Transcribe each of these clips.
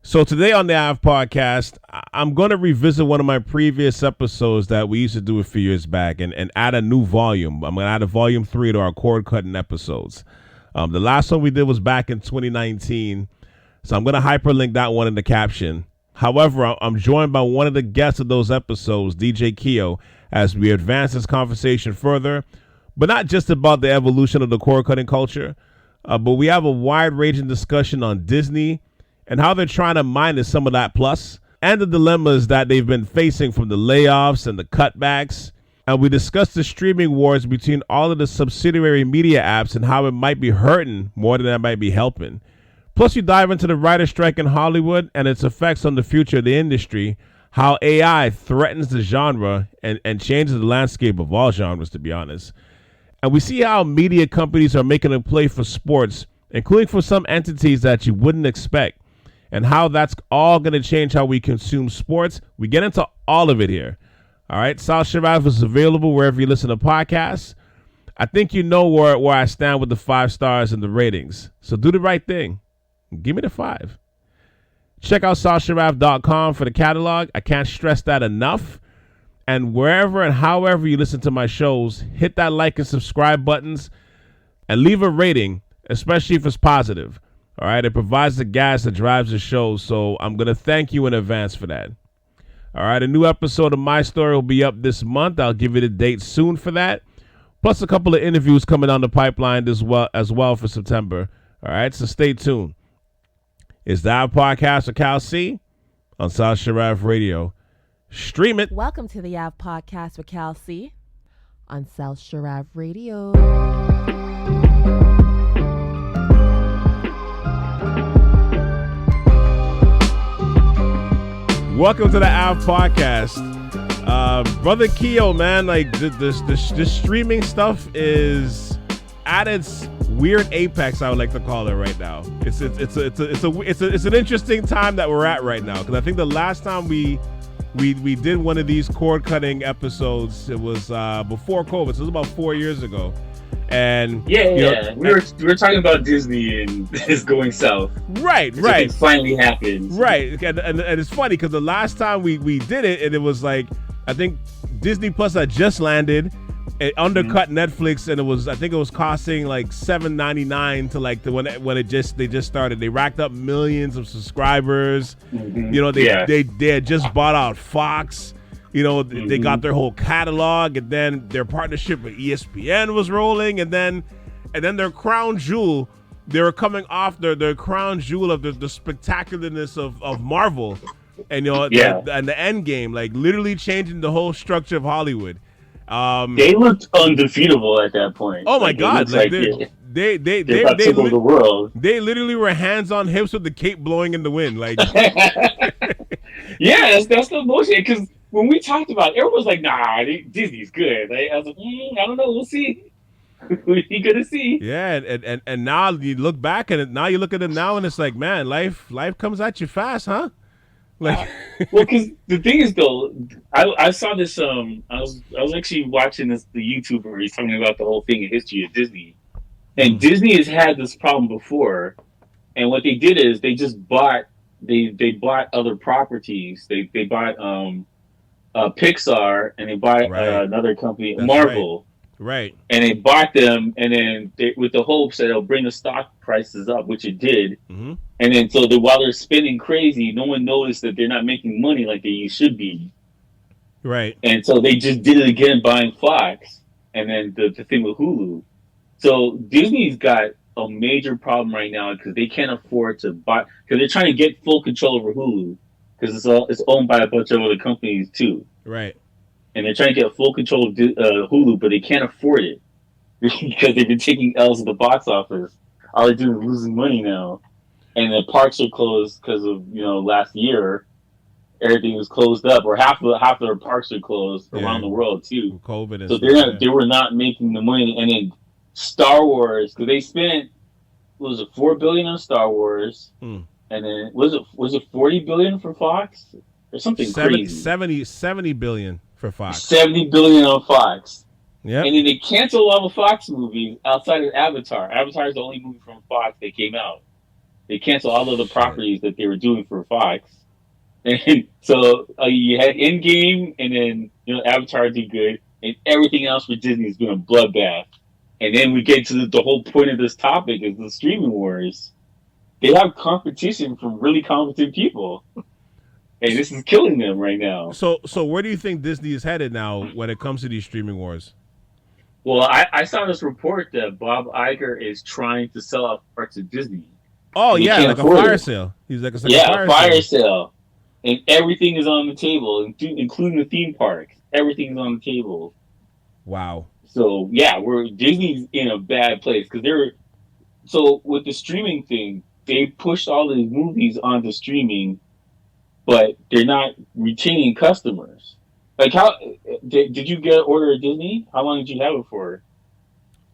So today on the Ave Podcast, I'm going to revisit one of my previous episodes that we used to do a few years back and add a new volume. I'm going to add a volume 3 to our cord cutting episodes. The last one we did was back in 2019, so I'm going to hyperlink that one in the caption. However, I'm joined by one of the guests of those episodes, DJ Keo, as we advance this conversation further, but not just about the evolution of the cord cutting culture, but we have a wide-ranging discussion on Disney and how they're trying to minus some of that plus, and the dilemmas that they've been facing from the layoffs and the cutbacks. And we discussed the streaming wars between all of the subsidiary media apps and how it might be hurting more than it might be helping. Plus, you dive into the writer's strike in Hollywood and its effects on the future of the industry, how AI threatens the genre and changes the landscape of all genres, to be honest. And we see how media companies are making a play for sports, including for some entities that you wouldn't expect, and how that's all going to change how we consume sports. We get into all of it here. All right. South Sharav is available wherever you listen to podcasts. I think you know where I stand with the 5 stars and the ratings. So do the right thing. Give me the 5. Check out southsharav.com for the catalog. I can't stress that enough. And wherever and however you listen to my shows, hit that like and subscribe buttons and leave a rating, especially if it's positive. All right, it provides the gas that drives the show, so I'm going to thank you in advance for that. All right, a new episode of My Story will be up this month. I'll give you the date soon for that. Plus a couple of interviews coming down the pipeline as well for September. All right, so stay tuned. It's the Ave Podcast with Cal C on South Sharav Radio. Stream it. Welcome to the Ave Podcast with Cal C on South Sharav Radio. Welcome to the Ave Podcast. Brother Keo, man, like the streaming stuff is at its weird apex, I would like to call it right now. It's an interesting time that we're at right now, because I think the last time we did one of these cord cutting episodes, it was before COVID, so it was about 4 years ago. And we were talking about Disney and it's going south. Right. It finally happened. Right, and it's funny because the last time we did it, and it was like, I think Disney Plus had just landed. It undercut Netflix, and I think it was costing like $7.99 to like when they just started. They racked up millions of subscribers. They had just bought out Fox. They got their whole catalog, and then their partnership with ESPN was rolling, and then their crown jewel, they were coming off their crown jewel of the spectacularness of Marvel, and and the end game, like literally changing the whole structure of Hollywood. They looked undefeatable at that point. Oh my God! They took over the world. They literally were hands on hips with the cape blowing in the wind, like. Yeah, that's the bullshit. Because when we talked about it, everyone was like, "Nah, Disney's good." I was like, "I don't know. We'll see. We're gonna see." Yeah, and now you look back at it. Now you look at it now, and it's like, man, life comes at you fast, huh? Like, well, because the thing is, though, I saw this. I was actually watching the YouTuber. He's talking about the whole thing in history of Disney, and Disney has had this problem before. And what they did is they just bought they bought other properties. They bought Pixar, and they bought another company, that's Marvel. Right. And they bought them, and then with the hopes that it'll bring the stock prices up, which it did. Mm-hmm. And then while they're spending crazy, no one noticed that they're not making money like they should be. Right. And so they just did it again, buying Fox, and then the thing with Hulu. So Disney's got a major problem right now because they can't afford to buy, because they're trying to get full control over Hulu, because it's owned by a bunch of other companies too. Right. And they're trying to get full control of Hulu, but they can't afford it because they've been taking L's at the box office. All they're doing is losing money now. And the parks are closed because of, last year, everything was closed up, or half their parks are closed around the world too. COVID and so stuff, they were not making the money. And then Star Wars, because they spent, $4 billion on Star Wars, and then was it $40 billion for Fox or something crazy? 70 billion for Fox. 70 billion on Fox. Yeah. And then they canceled all the Fox movies outside of Avatar. Avatar is the only movie from Fox that came out. They canceled all of the properties that they were doing for Fox. And so you had Endgame, and then Avatar did good, and everything else for Disney is doing a bloodbath. And then we get to the whole point of this topic is the streaming wars. They have competition from really competent people, and this is killing them right now. So where do you think Disney is headed now when it comes to these streaming wars? Well, I saw this report that Bob Iger is trying to sell off parts of Disney. Oh yeah, like a fire sale. He's like, a fire sale. And everything is on the table, including the theme parks. Everything is on the table. Wow. So yeah, Disney's in a bad place because so with the streaming thing, they pushed all these movies onto streaming, but they're not retaining customers. Like, how did you get order at Disney? How long did you have it for?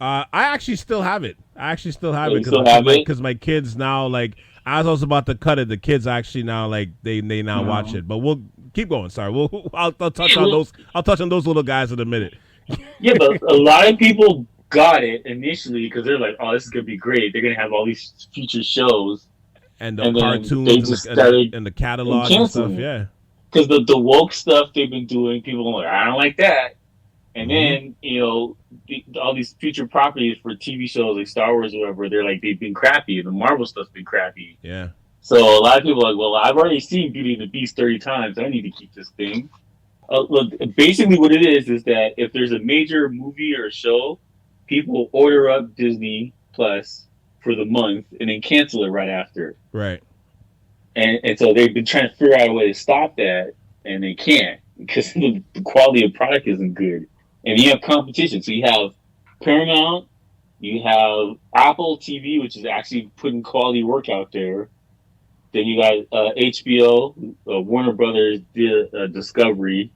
I actually still have it. It because my kids now, like, as I was about to cut it, the kids actually now, like, they now watch it. But we'll keep going. Sorry, I'll touch on those. I'll touch on those little guys in a minute. Yeah, but a lot of people got it initially because they're like, "Oh, this is gonna be great. They're gonna have all these future shows and the cartoons and the catalog and stuff." Yeah, because the woke stuff they've been doing, people are like, "I don't like that." And then all these future properties for TV shows like Star Wars or whatever, they've been crappy. The Marvel stuff's been crappy. Yeah. So a lot of people are like, "Well, I've already seen Beauty and the Beast 30 times. I need to keep this thing." Look, basically what it is that if there's a major movie or show, people order up Disney Plus for the month and then cancel it right after. Right. And so they've been trying to figure out a way to stop that, and they can't because the quality of product isn't good. And you have competition. So you have Paramount, you have Apple TV, which is actually putting quality work out there. Then you got HBO, Warner Brothers, Discovery.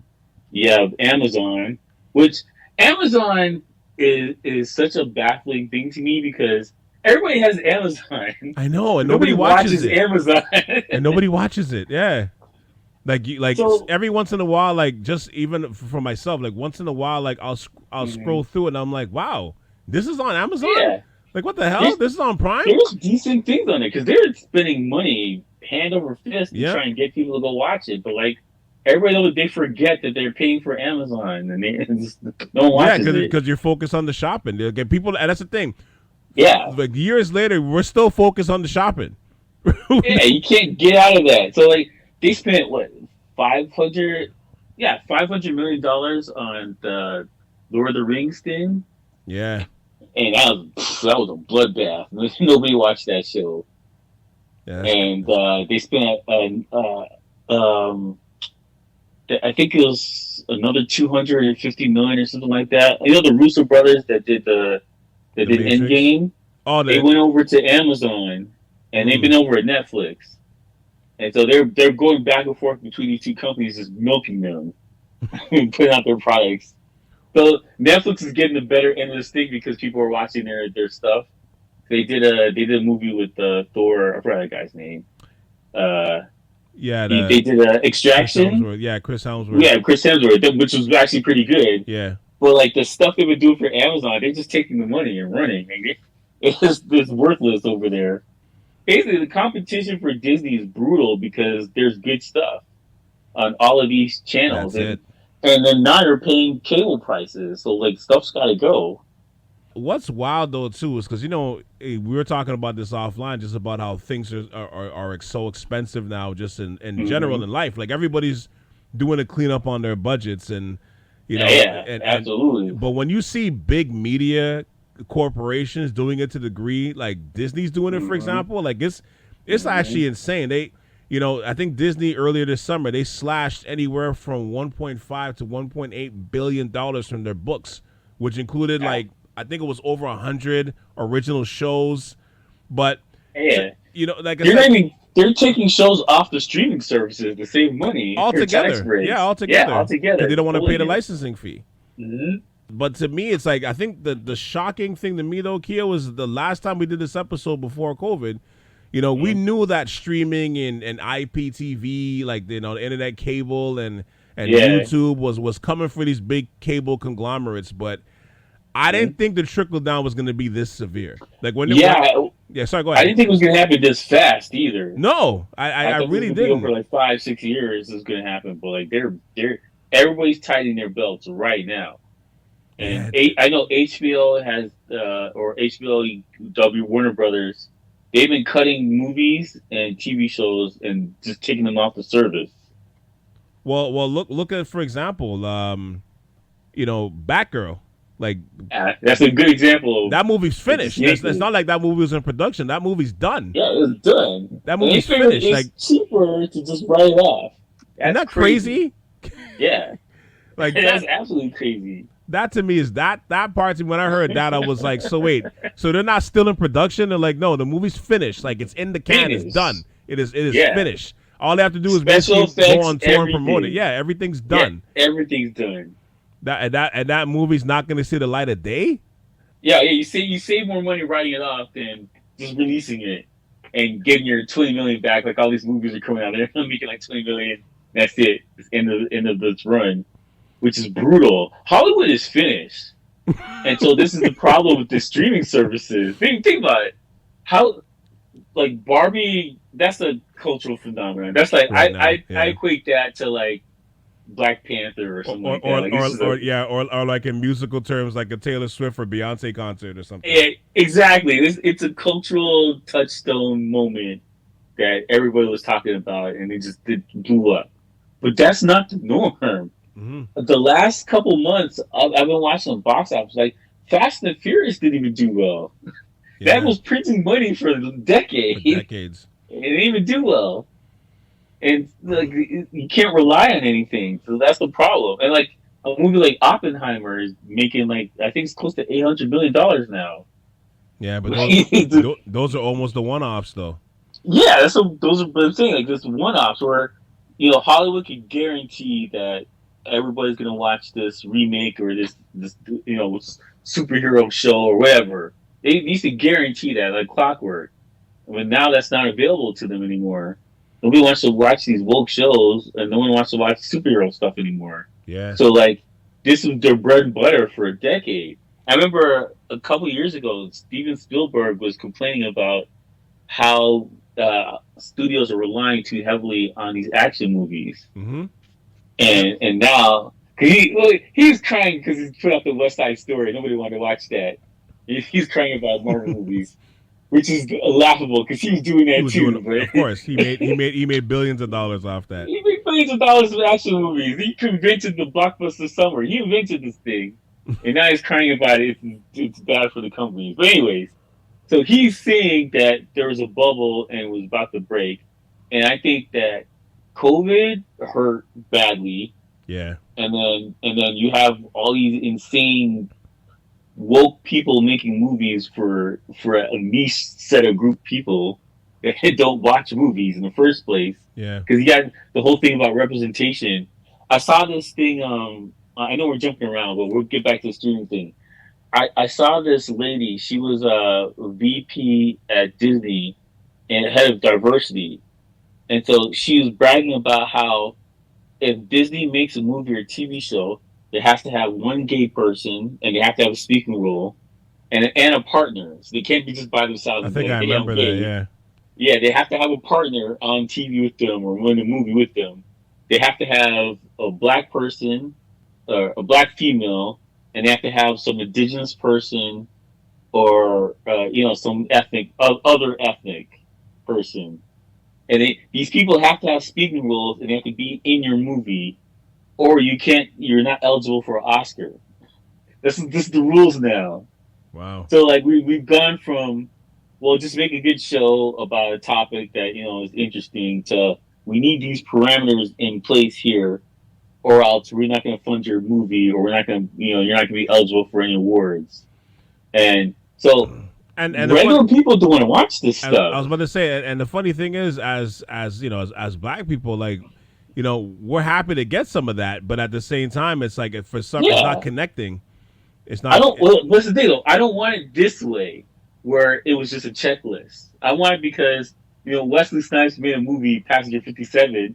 You have Amazon, which Amazon is such a baffling thing to me because everybody has Amazon. I know, and nobody watches it. Amazon, and nobody watches it. Yeah, so, every once in a while, like just even for myself, like once in a while, like I'll scroll through it and I'm like, wow, this is on Amazon. Yeah. Like what the hell? This is on Prime. There's decent things on it because they're spending money hand over fist to try and get people to go watch it, but like. Everybody, they forget that they're paying for Amazon, and they just don't watch it. Yeah, because you're focused on the shopping. Okay, people, and that's the thing. Yeah. Like years later, we're still focused on the shopping. Yeah, you can't get out of that. So, like, they spent, what, $500 million on the Lord of the Rings thing? Yeah. And that was a bloodbath. Nobody watched that show. Yeah. And they spent I think it was another $250 million or something like that. You know the Russo brothers that did Endgame? Oh, they went over to Amazon and they've been over at Netflix. And so they're going back and forth between these two companies, just milking them and putting out their products. So Netflix is getting the better end of the stick because people are watching their stuff. They did a movie with Thor. I forgot that guy's name. Yeah, they did Extraction. Chris Hemsworth. Yeah, Chris Hemsworth, which was actually pretty good. Yeah. But like the stuff they've been doing for Amazon, they're just taking the money and running. Like, it's worthless over there. Basically, the competition for Disney is brutal because there's good stuff on all of these channels. And then now you're paying cable prices, so like stuff's got to go. What's wild though too is because we were talking about this offline, just about how things are so expensive now, just in general in life. Like everybody's doing a cleanup on their budgets, and absolutely. But when you see big media corporations doing it to the degree like Disney's doing it, for example, like it's actually insane. They, I think Disney earlier this summer they slashed anywhere from $1.5 to $1.8 billion from their books, which included like. I think it was over 100 original shows, but like they're taking shows off the streaming services to save money altogether. Yeah, altogether. They don't want to pay the it. Licensing fee. Mm-hmm. But to me, it's like I think the shocking thing to me though, Keo, was the last time we did this episode before COVID. We knew that streaming and IPTV, like internet cable and YouTube was coming for these big cable conglomerates, but I didn't think the trickle down was going to be this severe. Like when Yeah, sorry, go I ahead. didn't think it was going to happen this fast either. No, I I thought this really was going to go for didn't. like 5-6 years. This is going to happen, but like they're everybody's tightening their belts right now. And Yeah, I know HBO has or HBO W Warner Brothers. They've been cutting movies and TV shows and just taking them off the service. look at for example, Batgirl. Like That's a good example of that movie's it's just finished. It's yanking. not like that movie was in production. That movie's done. Yeah, it's done. That And they movie's figured finished. it's Like, cheaper to just write it off. isn't That's that crazy? Yeah, Like that's absolutely crazy. that to me is that part to me. When I heard that, I was like, so wait, so they're not still in production? They're like, no, the movie's finished. Like it's in the can. It's Finished. done. It is Yeah. finished. All they have to do is Special basically effects, go on tour and promote it. everything. Yeah, everything's done. Yeah, everything's done. That movie's not going to see the light of day. Yeah. You save more money writing it off than just releasing it and getting your 20 million back. Like all these movies are coming out, they're making like 20 million. That's it. It's end of this run, which is brutal. Hollywood is finished, and so this is the problem with the streaming services. Think about it. How like Barbie? That's a cultural phenomenon. That's like Right now, I yeah. equate that to like Black Panther or something like that. Like, this is or like in musical terms, like a Taylor Swift or Beyonce concert or something. yeah, exactly. It's a cultural touchstone moment that everybody was talking about, and it blew up. But that's not the norm. Mm-hmm. The last couple months, I've been watching the box office. Like Fast and Furious didn't even do well. Yeah, That was printing money for for decades. decades. It didn't even do well. And like you can't rely on anything, so that's the problem. And like a movie like Oppenheimer is making like I think it's close to $800 million now. Yeah, but Like, those are almost the one-offs, though. yeah, those are the thing. Like this one-offs where Hollywood can guarantee that everybody's gonna watch this remake or this superhero show or whatever. They need to guarantee that like clockwork. But now that's not available to them anymore. Nobody wants to watch these woke shows, and no one wants to watch superhero stuff anymore. Yeah. So like this was their bread and butter for a decade. I remember a couple of years ago, Steven Spielberg was complaining about how studios are relying too heavily on these action movies, Mm-hmm. and now cause he was crying because he put up the West Side Story. Nobody wanted to watch that. He's crying about Marvel movies, which is laughable because he was doing that Of course, he made billions of dollars off that. He made billions of dollars with action movies. He invented the blockbuster summer. He invented this thing, and now he's crying about it. It's bad for the companies. But anyways, so he's saying that there was a bubble and was about to break, and I think that COVID hurt badly, Yeah. and then you have all these insane woke people making movies for a niche set of group people that don't watch movies in the first place. Yeah. Because you got the whole thing about representation. I saw this thing. I know we're jumping around, but we'll get back to the streaming thing. I saw this lady. She was a VP at Disney and head of diversity, and so she was bragging about how if Disney makes a movie or TV show, it has to have one gay person, and they have to have a speaking role, and a partner. So they can't be just by themselves. I think I Hey, I'm remember that. gay. Yeah. Yeah, they have to have a partner on TV with them or in a movie with them. They have to have a black person, or a black female, and they have to have some indigenous person or some other ethnic person. And these people have to have speaking roles, and they have to be in your movie, or you're not eligible for an Oscar. This is the rules now. Wow. So like we've gone from, well, just make a good show about a topic that is interesting to we need these parameters in place here, or else we're not going to fund your movie, or we're not going to you're not going to be eligible for any awards. And so And regular people don't want to watch this I stuff. was about to say, and the funny thing is, as black people, like, we're happy to get some of that, but at the same time, it's like for some, it's not connecting. It's not. What's the thing though? I don't want it this way, where it was just a checklist. I want it because Wesley Snipes made a movie, Passenger 57,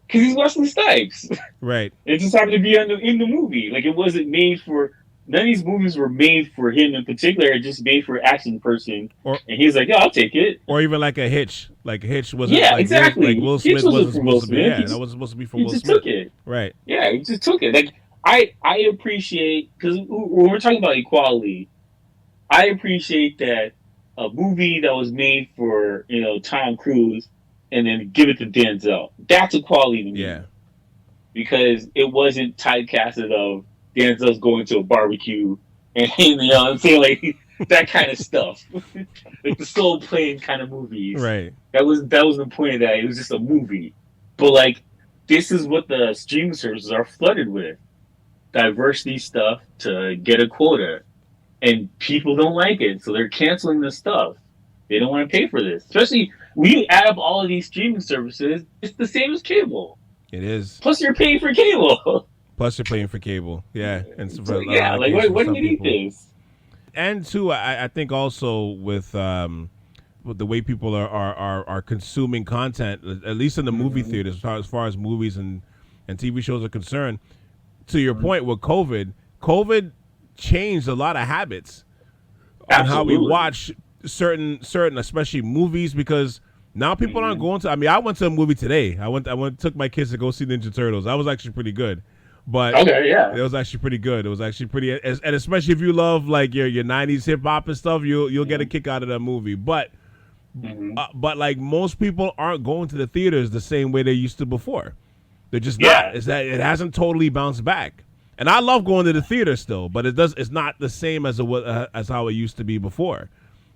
because he's Wesley Snipes. Right. It just happened to be in the movie. Like it wasn't made for none of these movies were made for him in particular. Just made for an action person, Or and he's like, "Yeah, I'll take it." or even like a Hitch. Like Hitch wasn't Yeah, like exactly. Will Hitch Smith wasn't for Will supposed to be. Smith. Yeah, that wasn't supposed to be for He Will just Smith. took it. Right. Yeah, he just took it. Like I appreciate, because when we're talking about equality, I appreciate that a movie that was made for Tom Cruise and then give it to Denzel. That's equality to me. Yeah. Because it wasn't typecasted of Denzel's going to a barbecue and you know what I'm saying, like that kind of stuff, like the soul plane kind of movies. Right. That was the point of that. It was just a movie, but like this is what the streaming services are flooded with: diversity stuff to get a quota, and people don't like it, so they're canceling this stuff. They don't want to pay for this, especially when you add up all of these streaming services. It's the same as cable. It is. Plus, you're paying for cable. Plus, you're paying for cable. Yeah, and So, yeah, like what do you need this? And two, I think also with the way people are consuming content, at least in the movie theaters, as far as movies and TV shows are concerned. To your point with COVID changed a lot of habits on how we watch certain, especially movies, because now people aren't going to. I mean, I went to a movie today. I took my kids to go see Ninja Turtles. That was actually pretty good. But okay, yeah, it was actually pretty good. It was actually pretty, and especially if you love like your '90s hip hop and stuff, you'll get a kick out of that movie. But but like most people aren't going to the theaters the same way they used to before. They're just not. It's that it hasn't totally bounced back. And I love going to the theater still, but it's not the same as as how it used to be before.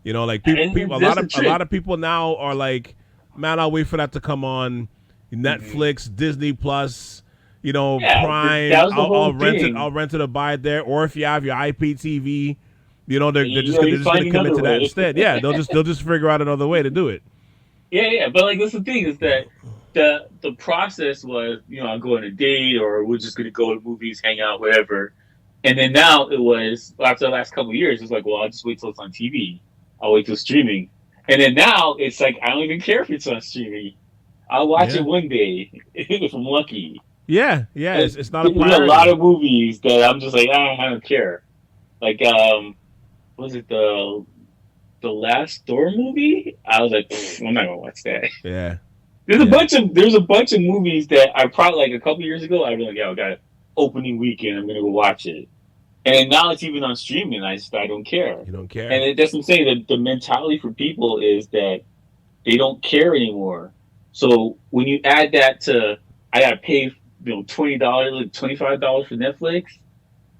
You know, like people a lot of people now are like, man, I'll wait for that to come on Netflix, Disney Plus, Prime. I'll rent it or buy it there. Or if you have your IPTV, they're just gonna commit to that instead. Yeah, they'll just figure out another way to do it. Yeah, but like that's the thing is that the process was, I'm going on a date or we're just gonna go to movies, hang out, whatever. And then now it was after the last couple of years, it's like, well, I'll just wait till it's on TV. I'll wait till streaming. And then now it's like I don't even care if it's on streaming. I'll watch it one day if I'm lucky. Yeah, it's not a priority. There's a lot of movies that I'm just like, I don't care. Like, was it the last Thor movie? I was like, I'm not gonna watch that. Yeah. There's a bunch of movies that I probably like a couple years ago. I'd be like, I got opening weekend. I'm gonna go watch it. And now it's even on streaming. I don't care. You don't care. And that's what I'm saying. That the mentality for people is that they don't care anymore. So when you add that to, I gotta pay $20, $25 for Netflix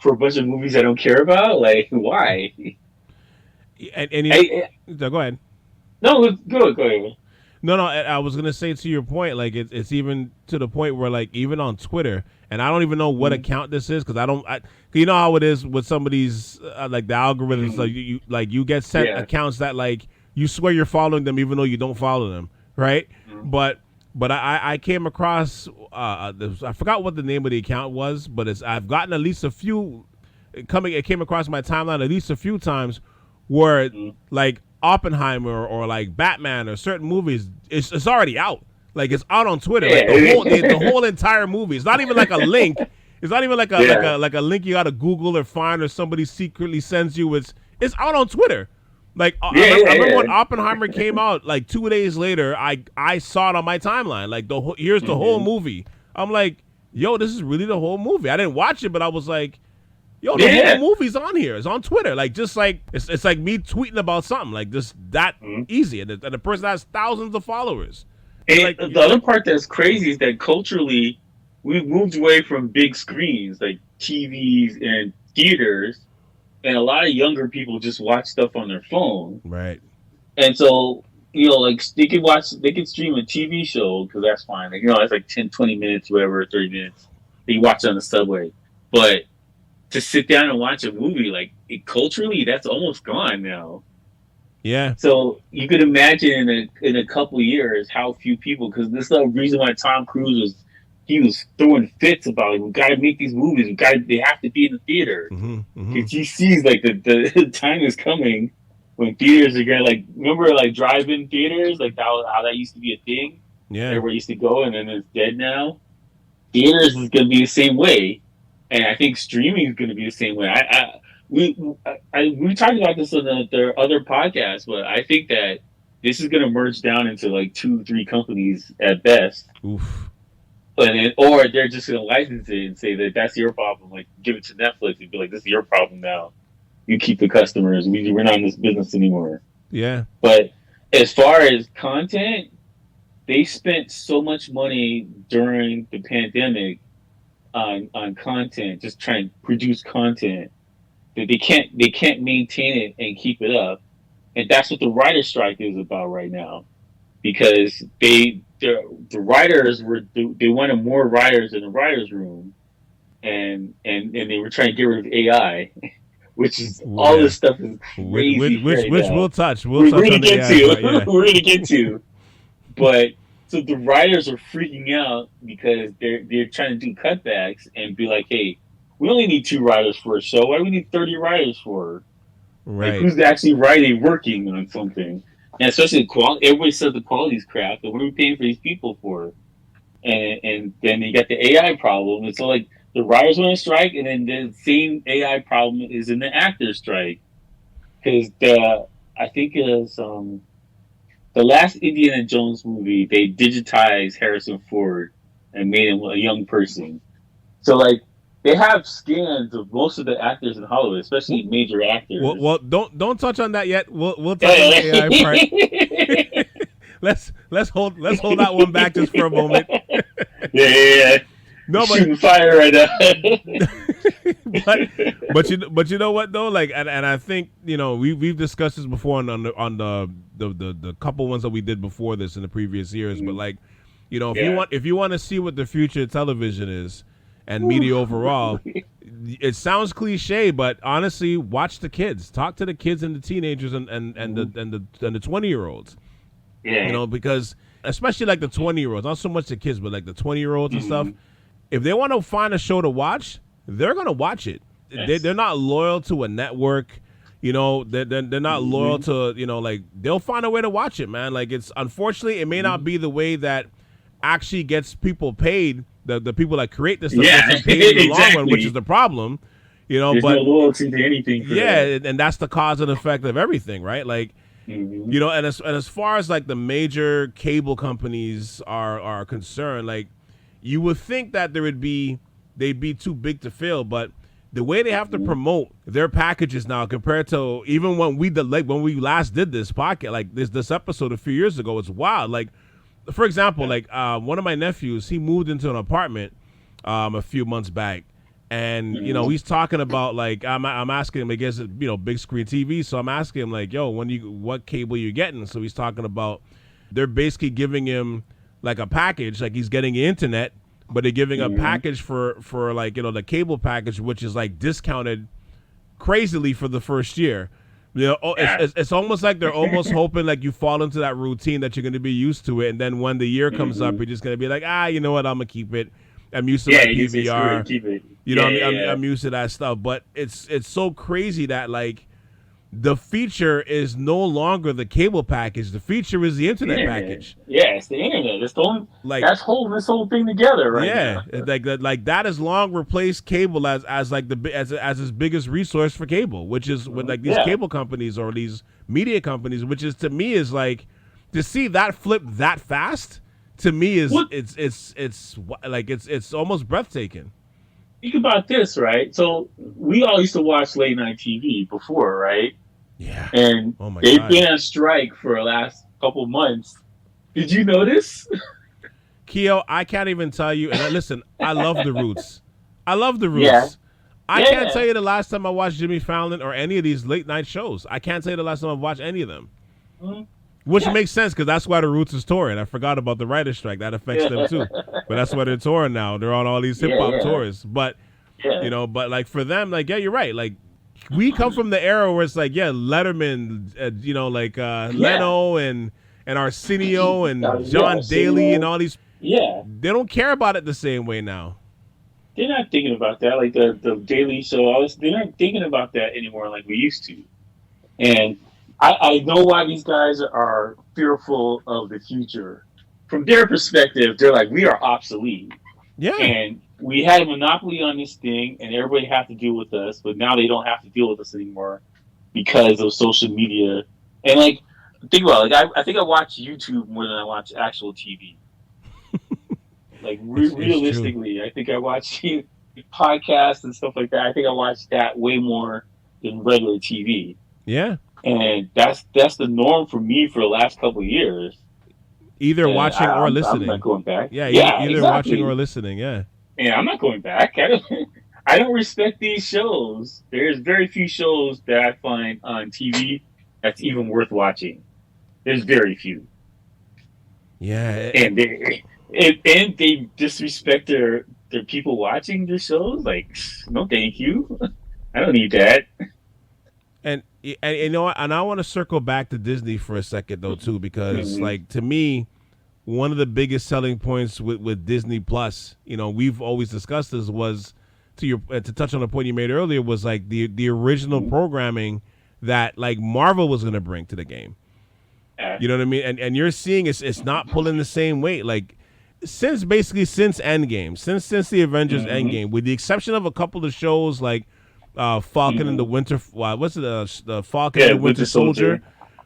for a bunch of movies I don't care about. Like, why? Go ahead. No, go ahead. No, I was gonna say to your point, like it's even to the point where like even on Twitter, and I don't even know what account this is because you know how it is with some of these like the algorithms, like you get sent accounts that like you swear you're following them even though you don't follow them, right? But I came across I forgot what the name of the account was, but I've gotten at least a few it came across my timeline at least a few times where like Oppenheimer or like Batman or certain movies, it's already out. Like it's out on Twitter. Like the whole entire movie. It's not even like a link. It's not even like a link you gotta Google or find or somebody secretly sends you. It's out on Twitter. Like I remember when Oppenheimer came out, like 2 days later, I saw it on my timeline. Like here's the whole movie. I'm like, yo, this is really the whole movie. I didn't watch it, but I was like, yo, the whole movie's on here. It's on Twitter. Like, just like, it's like me tweeting about something. Like, just that easy. And the person has thousands of followers. And like, the other part that's crazy is that culturally, we've moved away from big screens, like TVs and theaters. And a lot of younger people just watch stuff on their phone. Right. And so, like, they can stream a TV show, because that's fine. Like, it's like 10, 20 minutes, whatever, 30 minutes. They watch it on the subway. But to sit down and watch a movie, like culturally, that's almost gone now. Yeah. So you could imagine in a couple of years how few people, because this is the reason why Tom Cruise was throwing fits about it. We got to make these movies. They have to be in the theater because he sees like the time is coming when theaters are gonna remember drive-in theaters, like how that used to be a thing. Yeah. Everybody used to go, and then it's dead now. Theaters is gonna be the same way. And I think streaming is going to be the same way. We talked about this on the other podcast, but I think that this is going to merge down into like 2-3 companies at best. Oof. Or they're just going to license it and say that that's your problem. Like give it to Netflix and be like, this is your problem now. You keep the customers. We're not in this business anymore. Yeah. But as far as content, they spent so much money during the pandemic on content, just trying to produce content, that they can't maintain it and keep it up. And that's what the writer's strike is about right now, because the writers they wanted more writers in the writers' room, and they were trying to get rid of AI, which is all this stuff is crazy. Which we'll touch. We're touch gonna on get the AI, to. yeah. We're gonna get to. But so the writers are freaking out because they're trying to do cutbacks and be like, hey, we only need 2 writers for a show. Why do we need 30 writers for? Right. Like, who's actually working on something? And especially quality. Everybody says the quality's crap. And what are we paying for these people for? And then you got the AI problem. And so like the writers went on strike, and then the same AI problem is in the actors strike, because I think it was the last Indiana Jones movie, they digitized Harrison Ford and made him a young person. So like they have scans of most of the actors in Hollywood, especially major actors. Well, don't touch on that yet. We'll touch on the AI part. let's hold that one back just for a moment. Yeah. No, but shooting fire right now. but you know what though, like, and I think we've discussed this before on the couple ones that we did before this in the previous years. Mm-hmm. But like, if you want to see what the future of television is and media overall, it sounds cliche, but honestly, watch the kids, talk to the kids and the teenagers and the 20-year-olds. Yeah, because especially like the 20-year-olds, not so much the kids, but like the 20-year-olds and stuff. If they want to find a show to watch, they're gonna watch it. Yes. They're not loyal to a network, they're not loyal to like, they'll find a way to watch it, man. Like, it's unfortunately it may not be the way that actually gets people paid. The people that create this stuff gets paid in the long run, which is the problem. There's but no loyalty to anything. And that's the cause and effect of everything, right? Like, and as far as like the major cable companies are concerned, like, you would think that they'd be too big to fail, but the way they have to promote their packages now compared to even when we last did this podcast, like this episode a few years ago, it's wild. Like, for example, like one of my nephews, he moved into an apartment a few months back, and he's talking about, like, I'm asking him, I guess, big screen TV, so I'm asking him like, yo, what cable you getting? So he's talking about they're basically giving him like a package, like he's getting internet, but they're giving a package for like, the cable package, which is like discounted crazily for the first year. It's almost like they're almost hoping like you fall into that routine that you're going to be used to it, and then when the year comes up, you're just going to be like, you know what, I'm gonna keep it. I'm used to my PVR. Keep it. I'm used to that stuff. But it's so crazy that like the feature is no longer the cable package. The feature is the internet package. Yeah, it's the internet. It's the only, like, that's holding this whole thing together right now. like that has long replaced cable as its biggest resource for cable, which is with like these cable companies or these media companies, which is, to me, is like, to see that flip that fast, to me is it's almost breathtaking. Think about this, right? So we all used to watch late night TV before, right? Yeah. And they've been on strike for the last couple months. Did you notice? Keo, I can't even tell you. And listen, I love the Roots. Yeah. I can't tell you the last time I watched Jimmy Fallon or any of these late night shows. I can't tell you the last time I've watched any of them. Mm-hmm. Which makes sense, because that's why the Roots is touring. I forgot about the writer's strike. That affects them too. But that's why they're touring now. They're on all these hip hop tours. But but like for them, like, you're right. Like, we come from the era where it's like, Letterman, Leno and Arsenio and John Daly and all these. Yeah. They don't care about it the same way now. They're not thinking about that. Like the Daily Show, they're not thinking about that anymore like we used to. And I know why these guys are fearful of the future. From their perspective, they're like, we are obsolete. Yeah. And we had a monopoly on this thing, and everybody had to deal with us. But now they don't have to deal with us anymore because of social media. And like, think about it, like I think I watch YouTube more than I watch actual TV. Like realistically, I think I watch podcasts and stuff like that. I think I watch that way more than regular TV. Yeah. And that's the norm for me for the last couple of years. Either And watching or listening. I'm not going back. Yeah, either exactly. watching or listening. Yeah. And I'm not going back. I don't respect these shows. There's very few shows that I find on TV that's even worth watching. There's very few. Yeah. And they disrespect their people watching the shows. Like, no, thank you. I don't need that. And you know what? And I want to circle back to Disney for a second though too, because like to me, one of the biggest selling points with Disney Plus, you know, we've always discussed this, was to touch on the point you made earlier, was like the original programming that like Marvel was going to bring to the game. You know what I mean? And you're seeing it's not pulling the same weight. Like since Endgame, since the Avengers Endgame, with the exception of a couple of shows like Falcon and the Winter, what's it? The Falcon and the Winter Soldier.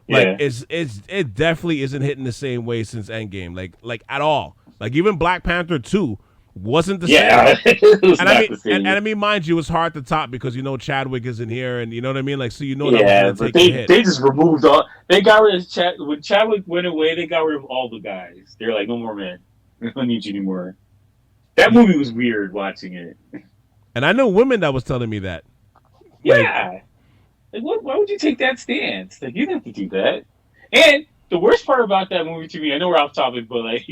Like it definitely isn't hitting the same way since Endgame, like at all. Like even Black Panther 2 wasn't the same. And I mean, mind you, it's hard to top because you know Chadwick isn't here, and you know what I mean. Like, so you know that was gonna take a hit. They just removed all. They got rid of Chadwick. When Chadwick went away, they got rid of all the guys. They're like, no more, man. We don't need you anymore. That movie was weird watching it. And I know women that was telling me that. Yeah. Like, why would you take that stance? Like, you didn't have to do that. And the worst part about that movie to me, I know we're off topic, but like,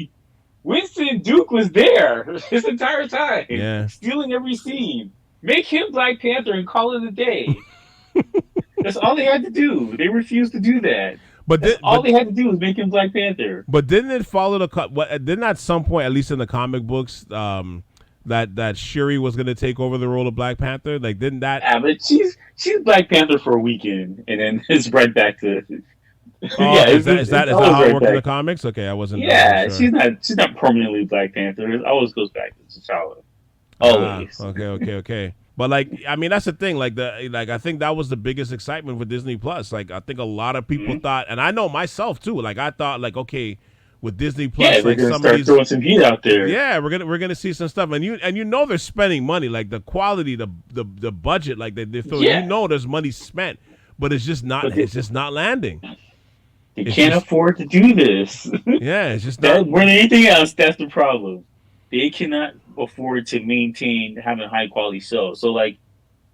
Winston Duke was there this entire time, stealing every scene. Make him Black Panther and call it a day. That's all they had to do. They refused to do that. But they had to do was make him Black Panther. But didn't it follow didn't at some point, at least in the comic books, that Shuri was going to take over the role of Black Panther? Like, didn't that? Yeah, but she's Black Panther for a weekend, and then it's right back to. Is that how it worked in the comics? Okay, I wasn't. Yeah, sure. she's not permanently Black Panther. It always goes back to T'Challa. Always. Okay. But like, I mean, that's the thing. Like I think that was the biggest excitement for Disney Plus. Like, I think a lot of people thought, and I know myself too. Like, I thought, like, okay, with Disney Plus, like gonna start throwing some heat out there. Yeah, we're gonna see some stuff, and you know they're spending money. Like the quality, the budget, like they feel. You know, there's money spent, but it's just not. It's just not landing. They can't afford to do this. Yeah, it's just not. More than anything else, that's the problem. They cannot afford to maintain having high quality shows. So, like,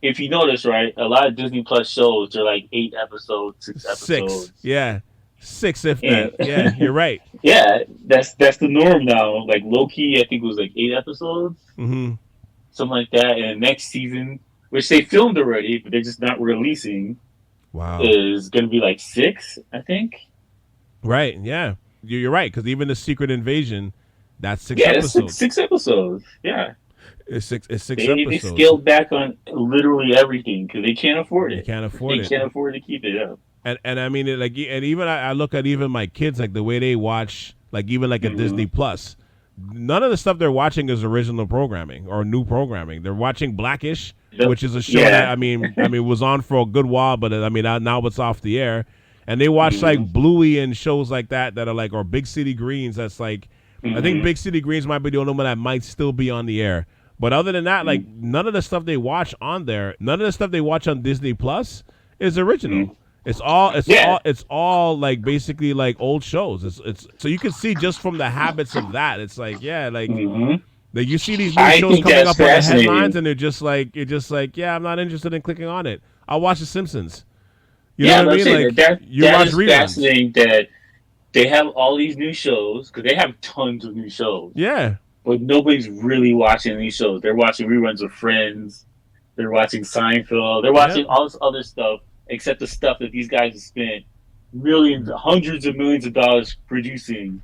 if you notice, right, a lot of Disney Plus shows are like 8 episodes, 6 episodes. Yeah, 6 if that. Yeah, you're right. Yeah, that's the norm now. Like Loki, I think it was like 8 episodes, something like that. And next season, which they filmed already, but they're just not releasing. Wow, is going to be like 6, I think. Right. Yeah, you're right. Because even the Secret Invasion, that's 6 episodes. Yeah, 6 episodes. Yeah. It's six episodes. They scaled back on literally everything because they can't afford it. They can't afford to keep it up. And I mean, and even I look at even my kids, like the way they watch, like even like a Disney Plus. None of the stuff they're watching is original programming or new programming. They're watching Blackish, which is a show that I mean was on for a good while, but I mean now it's off the air. And they watch like Bluey and shows like that are like, or Big City Greens. That's like, I think Big City Greens might be the only one that might still be on the air. But other than that, like none of the stuff they watch on there, none of the stuff they watch on Disney Plus is original. It's all like basically like old shows. It's so you can see just from the habits of that. It's like like you see these new shows coming up on the headlines, and you're just like I'm not interested in clicking on it. I'll watch The Simpsons. You know what I mean? Like that watch is reruns. Fascinating that they have all these new shows because they have tons of new shows. Yeah, but nobody's really watching these shows. They're watching reruns of Friends. They're watching Seinfeld. They're watching all this other stuff, except the stuff that these guys have spent millions, hundreds of millions of dollars producing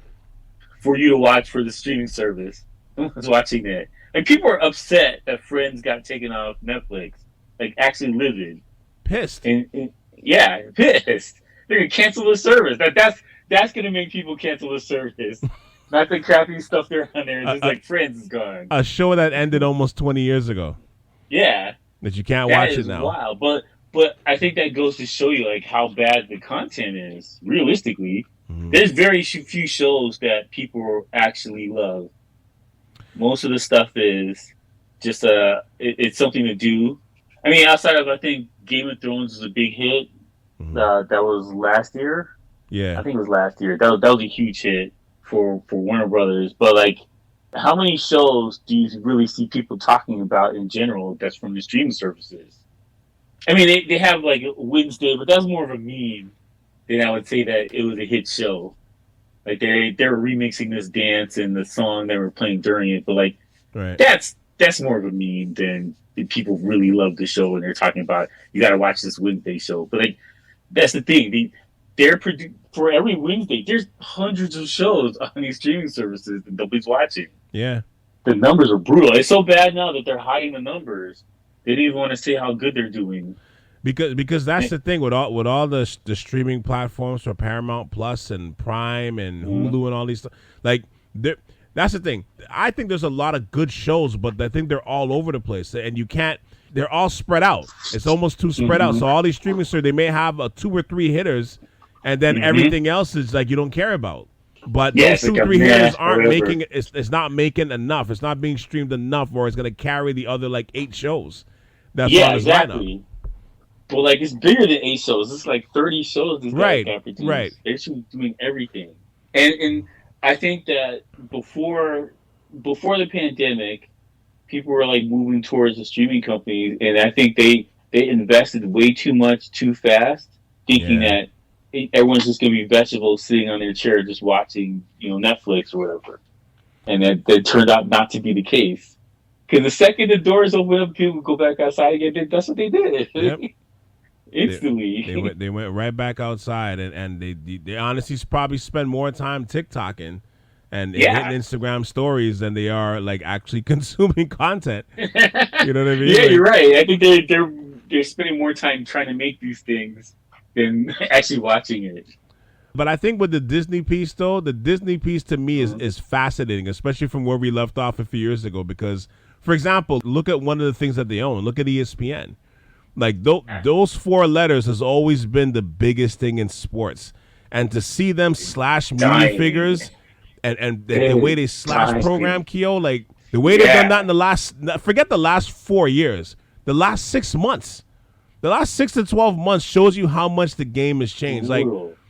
for you to watch for the streaming service. No one's watching that. And people are upset that Friends got taken off Netflix. Like, actually livid. Pissed. And pissed. They're going to cancel the service. That's going to make people cancel the service. Not the crappy stuff they're on there. A, Just a, like Friends is gone. a show that ended almost 20 years ago Yeah, that you can't that watch it is now. wild. But I think that goes to show you like how bad the content is. Realistically, there's very few shows that people actually love. Most of the stuff is just it's something to do. I mean, outside of I think Game of Thrones is a big hit. That was last year. Yeah. I think it was last year. That was a huge hit for Warner Brothers. But like, how many shows do you really see people talking about in general that's from the streaming services? I mean, they have like Wednesday, but that's more of a meme than I would say that it was a hit show. Like they're remixing this dance and the song they were playing during it, but like Right. that's more of a meme than people really love the show and they're talking about you got to watch this Wednesday show. But like that's the thing, they're for every Wednesday. There's hundreds of shows on these streaming services that nobody's watching. Yeah. The numbers are brutal. It's so bad now that they're hiding the numbers. They didn't even want to say how good they're doing. Because that's the thing with all the streaming platforms for Paramount Plus and Prime and Hulu and all these stuff. Like that's the thing. I think there's a lot of good shows, but I think they're all over the place, and you can't. They're all spread out. It's almost too spread out. So all these streaming services, they may have a 2 or 3 hitters, and then everything else is like you don't care about. But those 2 or 3 hitters aren't making it. It's not making enough. It's not being streamed enough, or it's going to carry the other like 8 shows. That's on his lineup. Well, like it's bigger than 8 shows. It's like 30 shows. This guy's got produced. Right. They're doing everything, and I think that before the pandemic, people were like moving towards the streaming companies, and I think they invested way too much too fast, thinking that everyone's just gonna be vegetables sitting on their chair just watching Netflix or whatever, and that turned out not to be the case. Because the second the doors open up, people go back outside again. That's what they did. Yep. Instantly. They went right back outside, and they honestly probably spend more time TikToking and hitting Instagram stories than they are like actually consuming content. You know what I mean? Yeah, you're right. I think they're spending more time trying to make these things than actually watching it. But I think with the Disney piece, though, the Disney piece to me is fascinating, especially from where we left off a few years ago. Because, for example, look at one of the things that they own. Look at ESPN. Like those 4 letters has always been the biggest thing in sports, and to see them slash media figures, and the way they slash program Keo, like the way they've done that in the last, forget the last 4 years, the last 6 months, the last 6 to 12 months shows you how much the game has changed. Like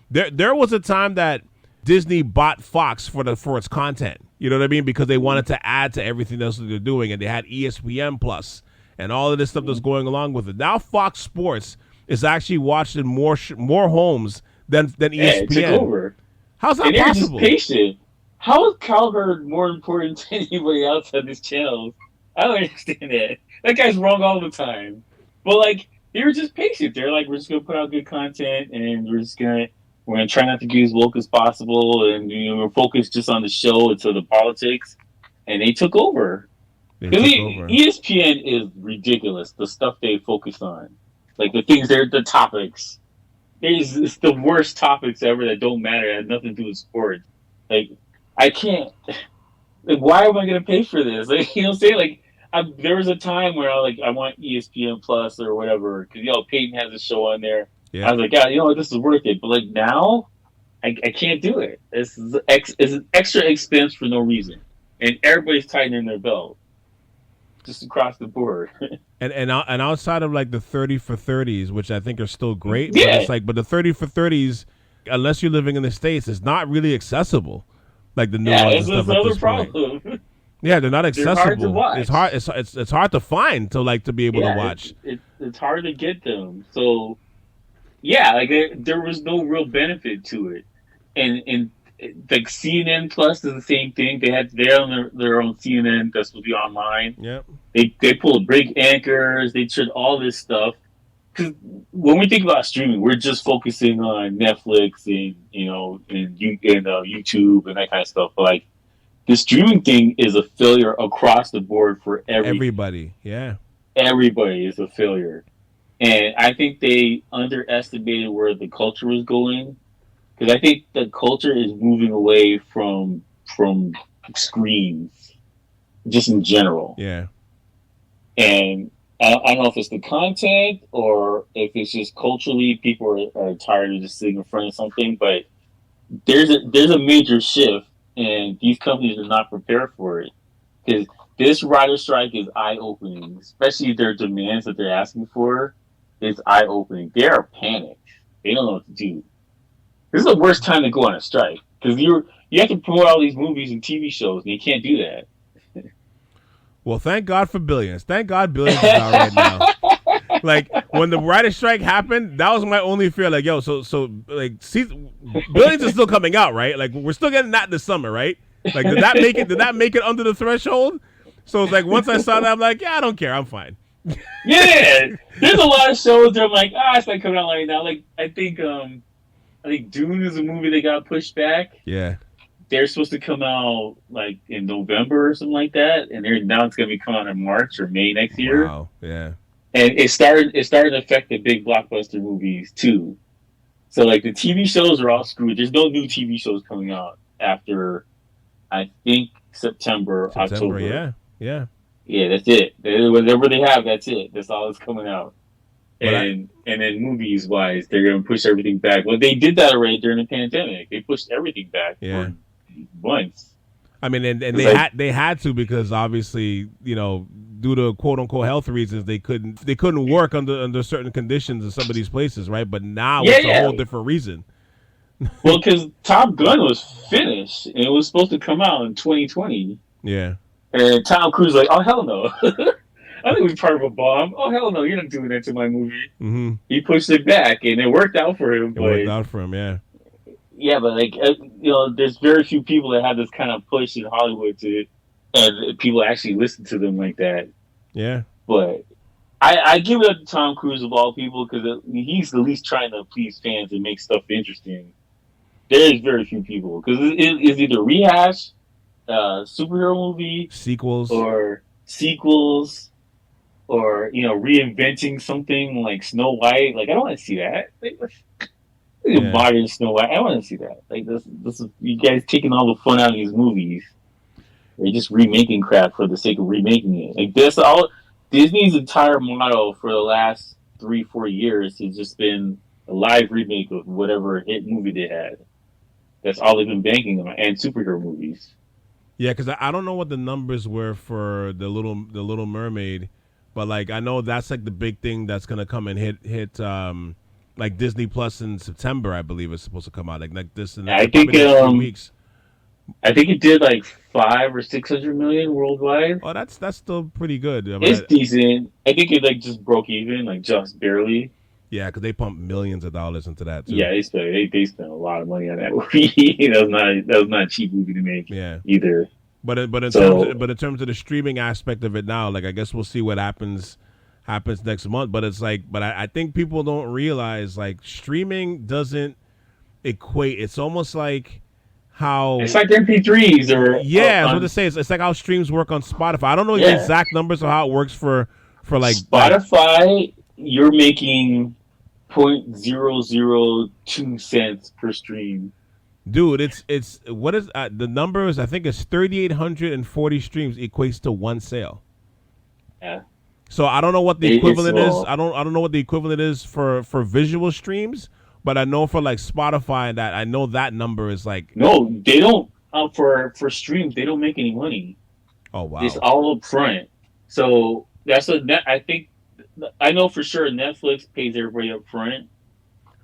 there was a time that Disney bought Fox for its content, you know what I mean, because they wanted to add to everything else that they're doing, and they had ESPN Plus. And all of this stuff that's going along with it. Now Fox Sports is actually watched in more homes than ESPN. It took over. How's that possible? They're just patient. How is Cowherd more important than anybody else on this channel? I don't understand that. That guy's wrong all the time. But like, they were just patient. They're like, we're just gonna put out good content, and we're gonna try not to get as woke as possible, and we're focused just on the show and the politics. And they took over. ESPN is ridiculous. The stuff they focus on, like the topics. It's the worst topics ever that don't matter. It has nothing to do with sports. Like I can't. Like why am I going to pay for this? Like say there was a time where I want ESPN Plus or whatever because Peyton has a show on there. Yeah. I was like, this is worth it. But like now, I can't do it. It's an extra expense for no reason, and everybody's tightening their belt. Just across the board. and outside of like the 30 for 30s, which I think are still great, but the 30 for 30s, unless you're living in the States, is not really accessible. Like the new ones and stuff at this point. Yeah, they're not accessible. They're hard to watch. It's hard to find to be able to watch. It's hard to get them. So there was no real benefit to it. And like CNN Plus is the same thing. They're on their own CNN that's supposed to be online. Yep. They pulled big anchors. They did all this stuff. Because when we think about streaming, we're just focusing on Netflix and YouTube and that kind of stuff. But like the streaming thing is a failure across the board for everybody. Yeah. Everybody is a failure, and I think they underestimated where the culture was going. Because I think the culture is moving away from from screens, just in general. Yeah. And I don't know if it's the content or if it's just culturally people are tired of just sitting in front of something, but there's a major shift, and these companies are not prepared for it, because this writer strike is eye opening, especially their demands that they're asking for is eye opening. They are panicked. They don't know what to do. This is the worst time to go on a strike, because you have to promote all these movies and TV shows, and you can't do that. Well, thank God for Billions. Thank God Billions is out right now. Like, when the writer's strike happened, that was my only fear. Like, yo, so like, Billions is still coming out, right? Like, we're still getting that this summer, right? Like, did that make it? Did that make it under the threshold? So it's like, once I saw that, I'm like, yeah, I don't care, I'm fine. Yeah, there's a lot of shows that I'm like, it's not coming out right now. Like, I think Dune is a movie that got pushed back. Yeah. They're supposed to come out like in November or something like that, and now it's going to be coming out in March or May next year. Wow. Yeah. And it started to affect the big blockbuster movies too. So like the TV shows are all screwed. There's no new TV shows coming out after, I think, September, October. Yeah. Yeah, that's it. Whatever they have, that's it. That's all that's coming out. And then movies wise, they're going to push everything back. Well, they did that already during the pandemic. They pushed everything back. Yeah. Once. I mean, and they had to, because obviously, due to quote unquote health reasons, they couldn't work under certain conditions in some of these places, right? But now it's a whole different reason. Well, because Top Gun was finished and it was supposed to come out in 2020. Yeah. And Tom Cruise was like, oh hell no. I think it was part of a bomb. Oh hell no, you're not doing that to my movie. Mm-hmm. He pushed it back, and it worked out for him. Yeah. Yeah, but like there's very few people that have this kind of push in Hollywood and people actually listen to them like that. Yeah. But I give it up to Tom Cruise of all people, because he's at least trying to please fans and make stuff interesting. There's very few people, because it's either rehash, superhero movie, sequels, or reinventing something like Snow White. Like, I don't want to see that. Modern Snow White. I don't want to see that. Like, this is you guys taking all the fun out of these movies. They're just remaking crap for the sake of remaking it. Like, this all Disney's entire motto for the last 3-4 years has just been a live remake of whatever hit movie they had. That's all they've been banking on, and superhero movies. Yeah, because I don't know what the numbers were for the Little Mermaid, but like I know that's like the big thing that's gonna come and hit like Disney Plus in September. I believe it's supposed to come out like this in I think few weeks. I think it did like 500 or 600 million worldwide. Oh, that's still pretty good. It's decent. I think it like just broke even, like just barely. Yeah, because they pumped millions of dollars into that too. Yeah, they spent a lot of money on that movie. that was not a cheap movie to make. Yeah. Either. But in terms of the streaming aspect of it now, like I guess we'll see what happens next month. But it's like, I think people don't realize like streaming doesn't equate. It's almost like how it's like MP3s or I was going to say it's like how streams work on Spotify. I don't know the exact numbers of how it works for like Spotify. You're making 0.002 cents per stream. Dude, it's what is the numbers? I think it's 3,840 streams equates to one sale. Yeah. So I don't know what the equivalent is. I don't know what the equivalent is for visual streams, but I know for like Spotify that I know that number is like no, they don't for streams they don't make any money. Oh wow, it's all up front. So that's I think I know for sure Netflix pays everybody up front.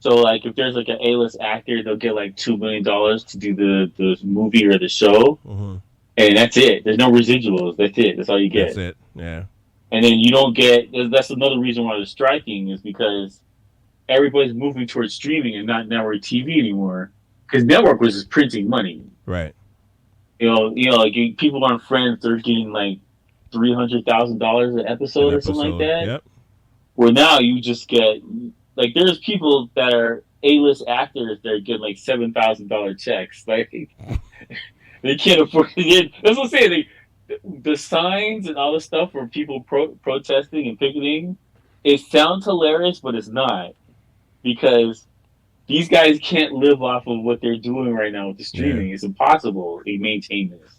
So, like, if there's, like, an A-list actor, they'll get, like, $2 million to do the movie or the show. Mm-hmm. And that's it. There's no residuals. That's it. That's all you get. That's it, yeah. And then you don't get... That's another reason why they're striking is because everybody's moving towards streaming and not network TV anymore. Because network was just printing money. Right. Like, people on Friends, they're getting, like, $300,000 an episode or something like that. Yep. Where now you just get... Like, there's people that are A-list actors that are getting, like, $7,000 checks. Like, they can't afford it. That's what I'm saying. The signs and all the stuff for people protesting and picketing, it sounds hilarious, but it's not. Because these guys can't live off of what they're doing right now with the streaming. Yeah. It's impossible to maintain this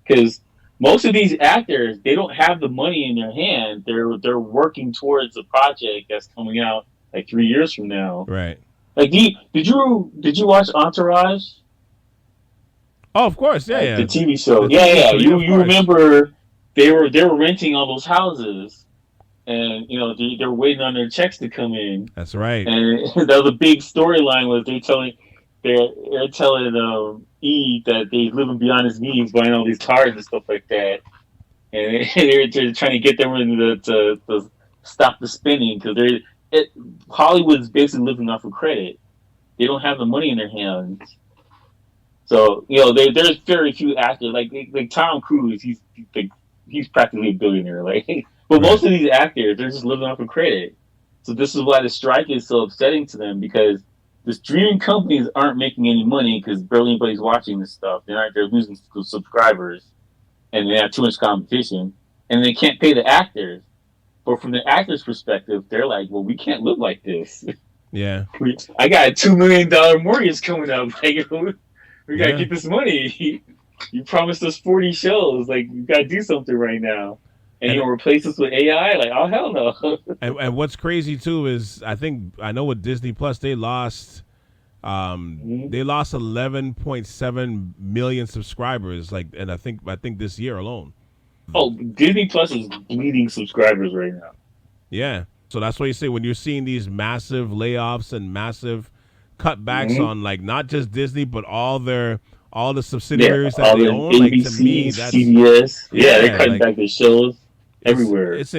because most of these actors, they don't have the money in their hand. They're working towards a project that's coming out like 3 years from now. Right. Like, did you watch Entourage? Oh, of course, yeah, yeah. The TV show. The Yeah, TV yeah. show, You remember they were renting all those houses, and they're waiting on their checks to come in. That's right. And that was a big storyline. Was they're telling E that they're living beyond his means, buying all these cars and stuff like that, and they're trying to get them to stop the spending because Hollywood's basically living off of credit. They don't have the money in their hands. So there's very few actors like Tom Cruise. He's practically a billionaire. But most of these actors, they're just living off of credit. So this is why the strike is so upsetting to them because the streaming companies aren't making any money because barely anybody's watching this stuff. They're losing subscribers, and they have too much competition, and they can't pay the actors. But from the actors' perspective, they're like, well, we can't live like this. Yeah. I got a $2 million mortgage coming up. We gotta get this money. You promised us 40 shows. We gotta do something right now. And you replace us with AI? Oh hell no. And what's crazy too is I know with Disney Plus they lost 11.7 million subscribers. And I think this year alone. Oh, Disney Plus is bleeding subscribers right now. Yeah. So that's why you say when you're seeing these massive layoffs and massive cutbacks on not just Disney but all the subsidiaries that they own, ABC, to me that's CBS. Yeah, they're cutting back their shows everywhere. It's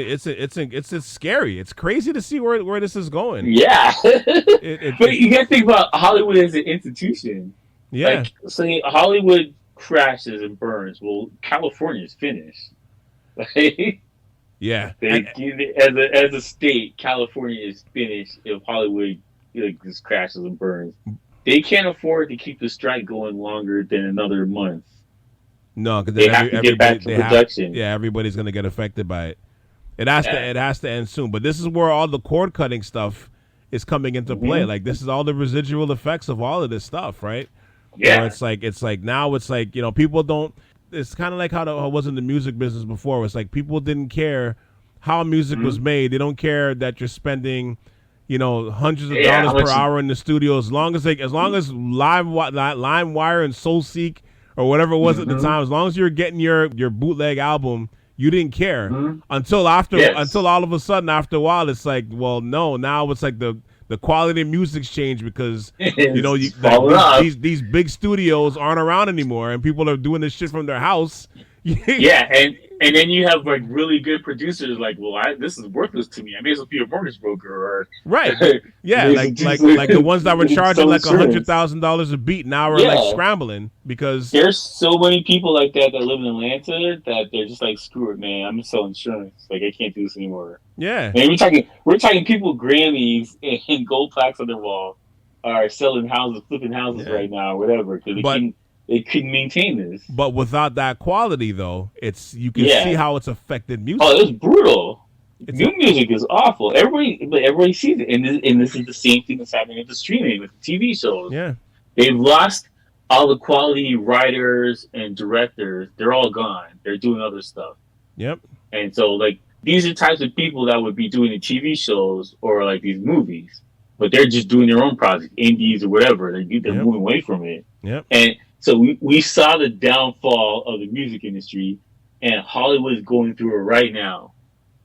scary. It's crazy to see where this is going. Yeah. But you gotta think about Hollywood as an institution. Yeah. Say Hollywood crashes and burns. Well, California's finished. Yeah. As a state, California is finished if Hollywood just crashes and burns. They can't afford to keep the strike going longer than another month. No, because they have to get back to production. Everybody's going to get affected by it. It has to end soon. But this is where all the cord cutting stuff is coming into play. This is all the residual effects of all of this stuff, right? Yeah. It's people don't. It's kind of like how it was in the music business before. It's people didn't care how music was made. They don't care that you're spending hundreds of dollars per hour in the studio, as long as LimeWire and SoulSeek or whatever it was at the time, as long as you're getting your bootleg album, you didn't care until all of a sudden after a while it's now it's the quality of music's changed because these big studios aren't around anymore and people are doing this shit from their house. Yeah, and then you have really good producers this is worthless to me. I may as well be a mortgage broker or yeah, like the ones that were charging $100,000 a beat now are scrambling because there's so many people like that live in Atlanta that they're just screw it, man. I'm gonna sell insurance. I can't do this anymore. Yeah, and we're talking people Grammys and gold plaques on their wall are selling houses, flipping houses right now, or whatever, because they couldn't maintain this. But without that quality, though, you can see how it's affected music. Oh, it's brutal. New music is awful. Everybody sees it, and this is the same thing that's happening with the streaming, with the TV shows. Yeah, they've lost all the quality writers and directors. They're all gone. They're doing other stuff. Yep. And so, these are types of people that would be doing the TV shows or these movies, but they're just doing their own projects, indies or whatever. They're moving away from it. Yep. And so we saw the downfall of the music industry, and Hollywood's going through it right now,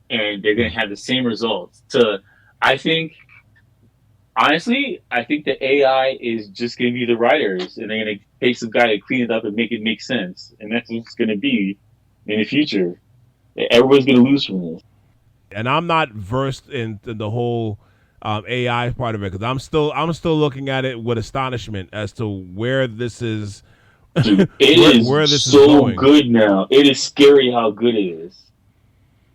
and they're going to have the same results. Honestly, I think the AI is just going to be the writers, and they're going to pay some guy to clean it up and make it make sense, and that's what it's going to be in the future. Everyone's going to lose from this. And I'm not versed in the whole AI part of it because I'm still looking at it with astonishment as to where this is. Dude, where this is so good now. It is scary how good it is.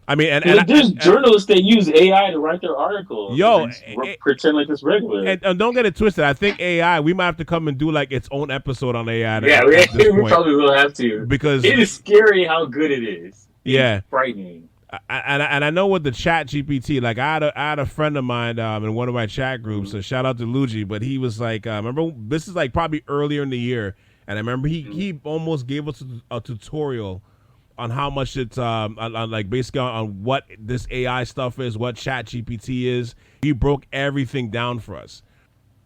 I mean, and there's journalists that use AI to write their articles. Pretend like it's regular. And don't get it twisted. I think AI. We might have to come and do its own episode on AI. We probably will have to because it is scary how good it is. It's frightening. And I know with the Chat GPT, like I had a friend of mine in one of my chat groups. So shout out to Luigi, but he was like, remember this is like probably earlier in the year, and I remember he almost gave us a tutorial on how much it's on like basically on what this AI stuff is, what Chat GPT is. He broke everything down for us,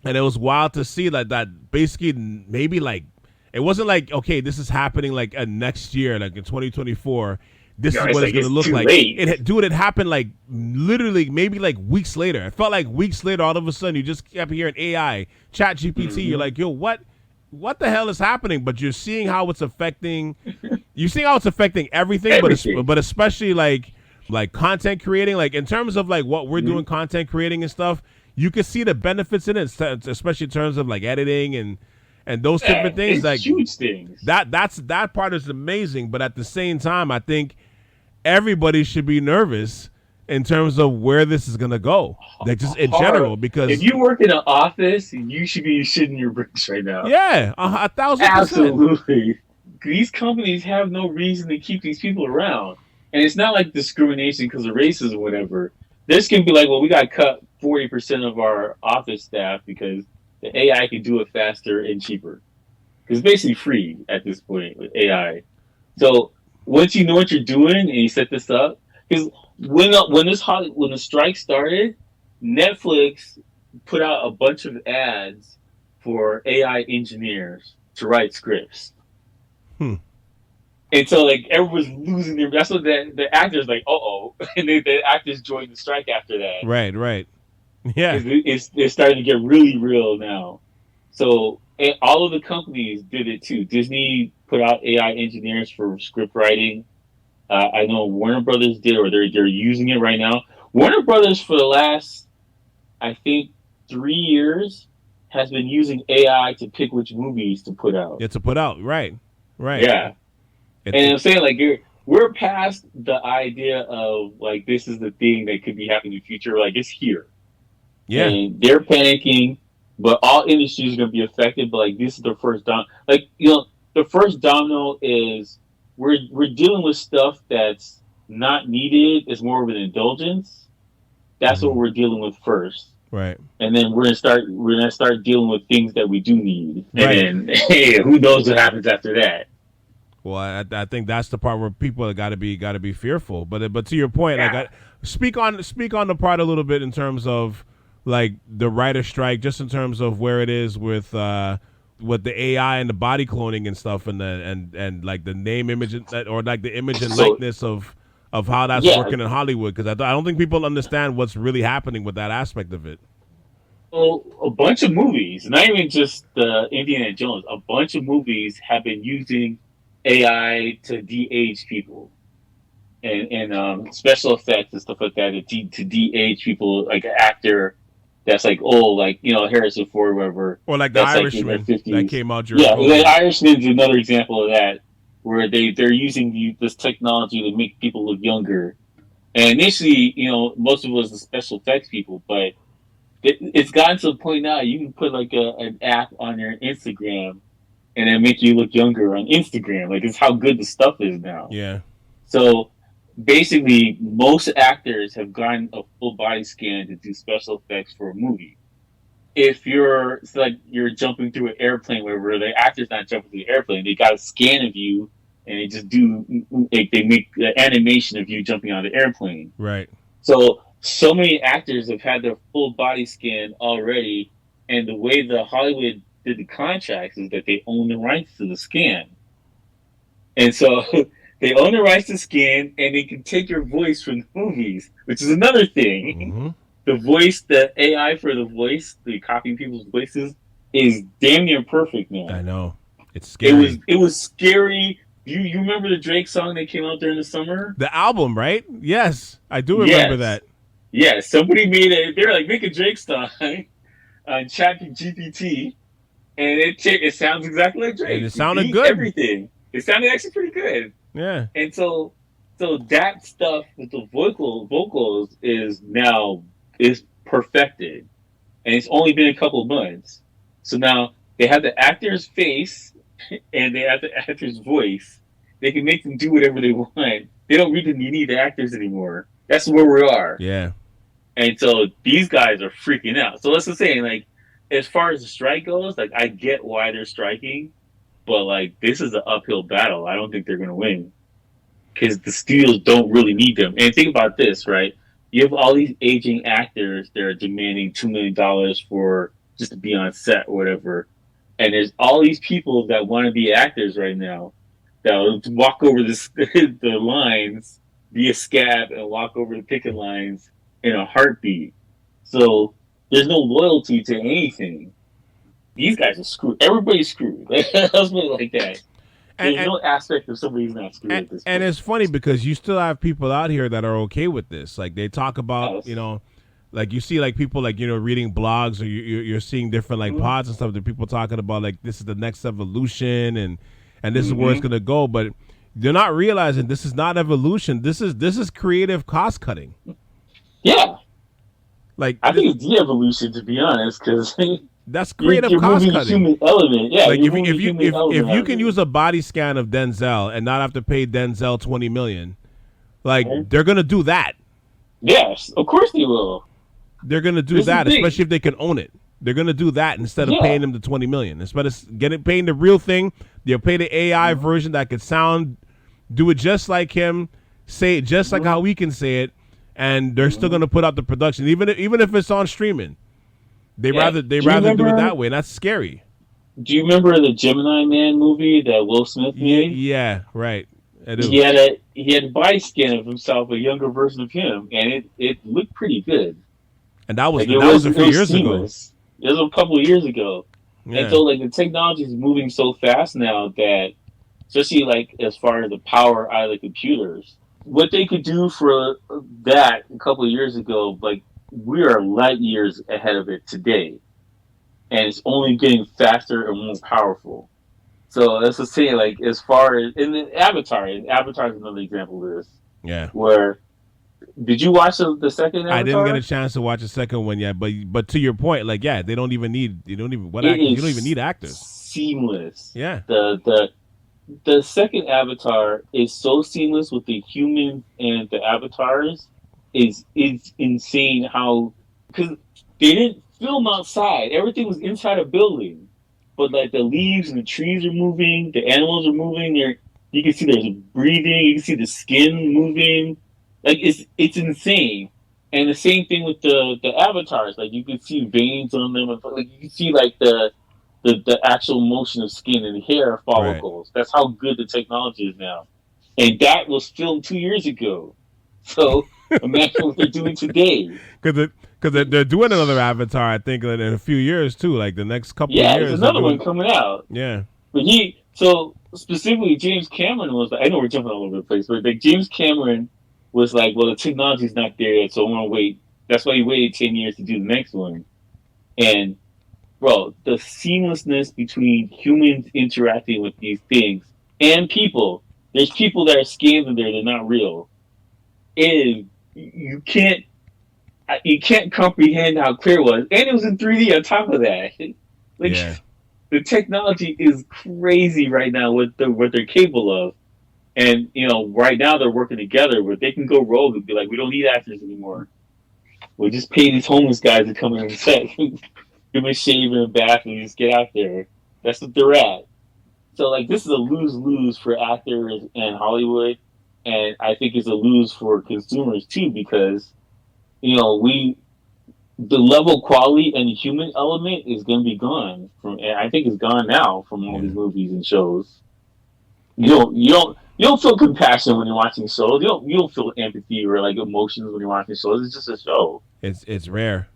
and it was wild to see that basically maybe like it wasn't like, okay, this is happening like next year, like in 2024. This is what it's going to look like. It happened like literally maybe like weeks later. It felt like weeks later, all of a sudden, you just kept hearing AI, Chat GPT. You're like, yo, what the hell is happening? But you're seeing how it's affecting, everything. But especially like content creating, like in terms of like what we're doing, content creating and stuff, you can see the benefits in it, especially in terms of like editing and those different things. Like huge things. That part is amazing. But at the same time, I think everybody should be nervous in terms of where this is going to go, like just in general, because if you work in an office, you should be shitting your bricks right now. Yeah, 1,000%. Absolutely. These companies have no reason to keep these people around. And it's not like discrimination because of races or whatever. This can be like, well, we got to cut 40% of our office staff because the AI can do it faster and cheaper. Because it's basically free at this point with AI. So once you know what you're doing and you set this up, because when the strike started, Netflix put out a bunch of ads for AI engineers to write scripts. And so like everyone's losing their. That's what the actors like. And the actors joined the strike after that. Right. Yeah, it's starting to get really real now. So all of the companies did it too. Disney put out AI engineers for script writing. I know Warner Brothers did, or they're using it right now. Warner Brothers for the last, I think, 3 years has been using AI to pick which movies to put out. Yeah, to put out, right. Yeah, and I'm saying like we're past the idea of like this is the thing that could be happening in the future. Like it's here. Yeah, and they're panicking, but all industries are going to be affected. But like this is the first domino. Like the first domino is we're dealing with stuff that's not needed. It's more of an indulgence. That's what we're dealing with first, right? And then we're gonna start dealing with things that we do need. And then hey, who knows what happens after that? Well, I think that's the part where people got to be fearful. But to your point, like speak on the part a little bit in terms of like the writer strike, just in terms of where it is with the AI and the body cloning and stuff, and like the name, image, or like the image and likeness of how that's working in Hollywood, because I don't think people understand what's really happening with that aspect of it. Well, a bunch of movies, not even just Indiana Jones, a bunch of movies have been using AI to de-age people. And special effects and stuff like that to de-age people, like an actor that's like old, like Harrison Ford, or whatever. Or like the Irishman that came out. Yeah, the Irishman's another example of that, where they're using this technology to make people look younger. And initially, most of it was the special effects people, but it's gotten to the point now you can put like an app on your Instagram and then make you look younger on Instagram. Like it's how good the stuff is now. Yeah. So basically, most actors have gotten a full body scan to do special effects for a movie. If it's like you're jumping through an airplane, where the actor's not jumping through the airplane, they got a scan of you, and they just they make the animation of you jumping on the airplane. Right. So many actors have had their full body scan already, and the way the Hollywood did the contracts is that they own the rights to the scan, and so. They own the rights to scan, and they can take your voice from the movies, which is another thing. The voice, the AI for the voice, the copying people's voices, is damn near perfect now. I know. It's scary. It was scary. You remember the Drake song that came out during the summer? The album, right? Yes, I do remember that. Yeah, somebody they're like, make a Drake song on ChatGPT, and it sounds exactly like Drake. And it sounded good. Everything. It sounded actually pretty good. Yeah. And so that stuff with the vocals is perfected. And it's only been a couple of months. So now they have the actor's face and they have the actor's voice. They can make them do whatever they want. They don't really need the actors anymore. That's where we are. Yeah. And so these guys are freaking out. So let's just say, like, as far as the strike goes, like, I get why they're striking, but like, this is an uphill battle. I don't think they're going to win because the studios don't really need them. And think about this, right? You have all these aging actors that are demanding $2 million for just to be on set or whatever. And there's all these people that want to be actors right now that will walk over the lines, be a scab, and walk over the picket lines in a heartbeat. So there's no loyalty to anything. These guys are screwed. Everybody's screwed. Let's put it like that. There's no aspect of somebody's not screwed at this point. And it's funny because you still have people out here that are okay with this. Like they talk about, like you see like people like, reading blogs or you're seeing different like pods and stuff that people talking about like this is the next evolution and this is where it's going to go. But they're not realizing this is not evolution. This is creative cost cutting. Yeah. Like I think it's de-evolution, to be honest, because that's creative you're cost moving cutting. Human element. Yeah, like if you can use a body scan of Denzel and not have to pay Denzel $20 million, like they're gonna do that. Yes, of course they will. They're gonna do that, especially if they can own it. They're gonna do that instead of paying him the $20 million. Instead of paying the real thing, they'll pay the AI version that could do it just like him, say it just like how we can say it. And they're still going to put out the production, even if it's on streaming. They rather do it that way, and that's scary. Do you remember the Gemini Man movie that Will Smith made? Yeah, right. He had a body scan of himself, a younger version of him, and it looked pretty good. And that was a few years ago. It was a couple of years ago. Yeah. And so like the technology is moving so fast now that, especially like as far as the power out of the computers. What they could do for that a couple of years ago, like we are light years ahead of it today, and it's only getting faster and more powerful. So let's just say, like as far as in the Avatar is another example of this. Yeah. Where did you watch the second Avatar? I didn't get a chance to watch the second one yet, but to your point, like they don't even need you don't even need actors. Seamless. Yeah. The second Avatar is so seamless with the humans and the avatars. It's insane how, because they didn't film outside. Everything was inside a building. But like the leaves and the trees are moving, the animals are moving. You can see there's breathing. You can see the skin moving. Like it's insane. And the same thing with the avatars. Like you can see veins on them. Like you can see like the actual motion of skin and hair follicles. Right. That's how good the technology is now. And that was filmed 2 years ago. So imagine what they're doing today. Because they're doing another Avatar, I think, in a few years, too. Like the next couple of years. Yeah, there's another one coming out. Yeah. But so specifically, James Cameron was like, I know we're jumping all over the place, but like James Cameron was like, well, the technology's not there yet, so I'm going to wait. That's why he waited 10 years to do the next one. And bro, the seamlessness between humans interacting with these things and people. There's people that are scanned in there, they're not real. And you can't comprehend how clear it was. And it was in 3D on top of that. The technology is crazy right now with what they're capable of. And, right now they're working together where they can go rogue and be like, we don't need actors anymore. We'll just pay these homeless guys to come in and set. Give them a shave and a bath and just get out there. That's what they're at. So, like, this is a lose-lose for actors and Hollywood. And I think it's a lose for consumers, too, because, the level quality and the human element is going to be gone. And I think it's gone now from all these movies and shows. You don't feel compassion when you're watching shows. You don't feel empathy or, like, emotions when you're watching shows. It's just a show. It's rare.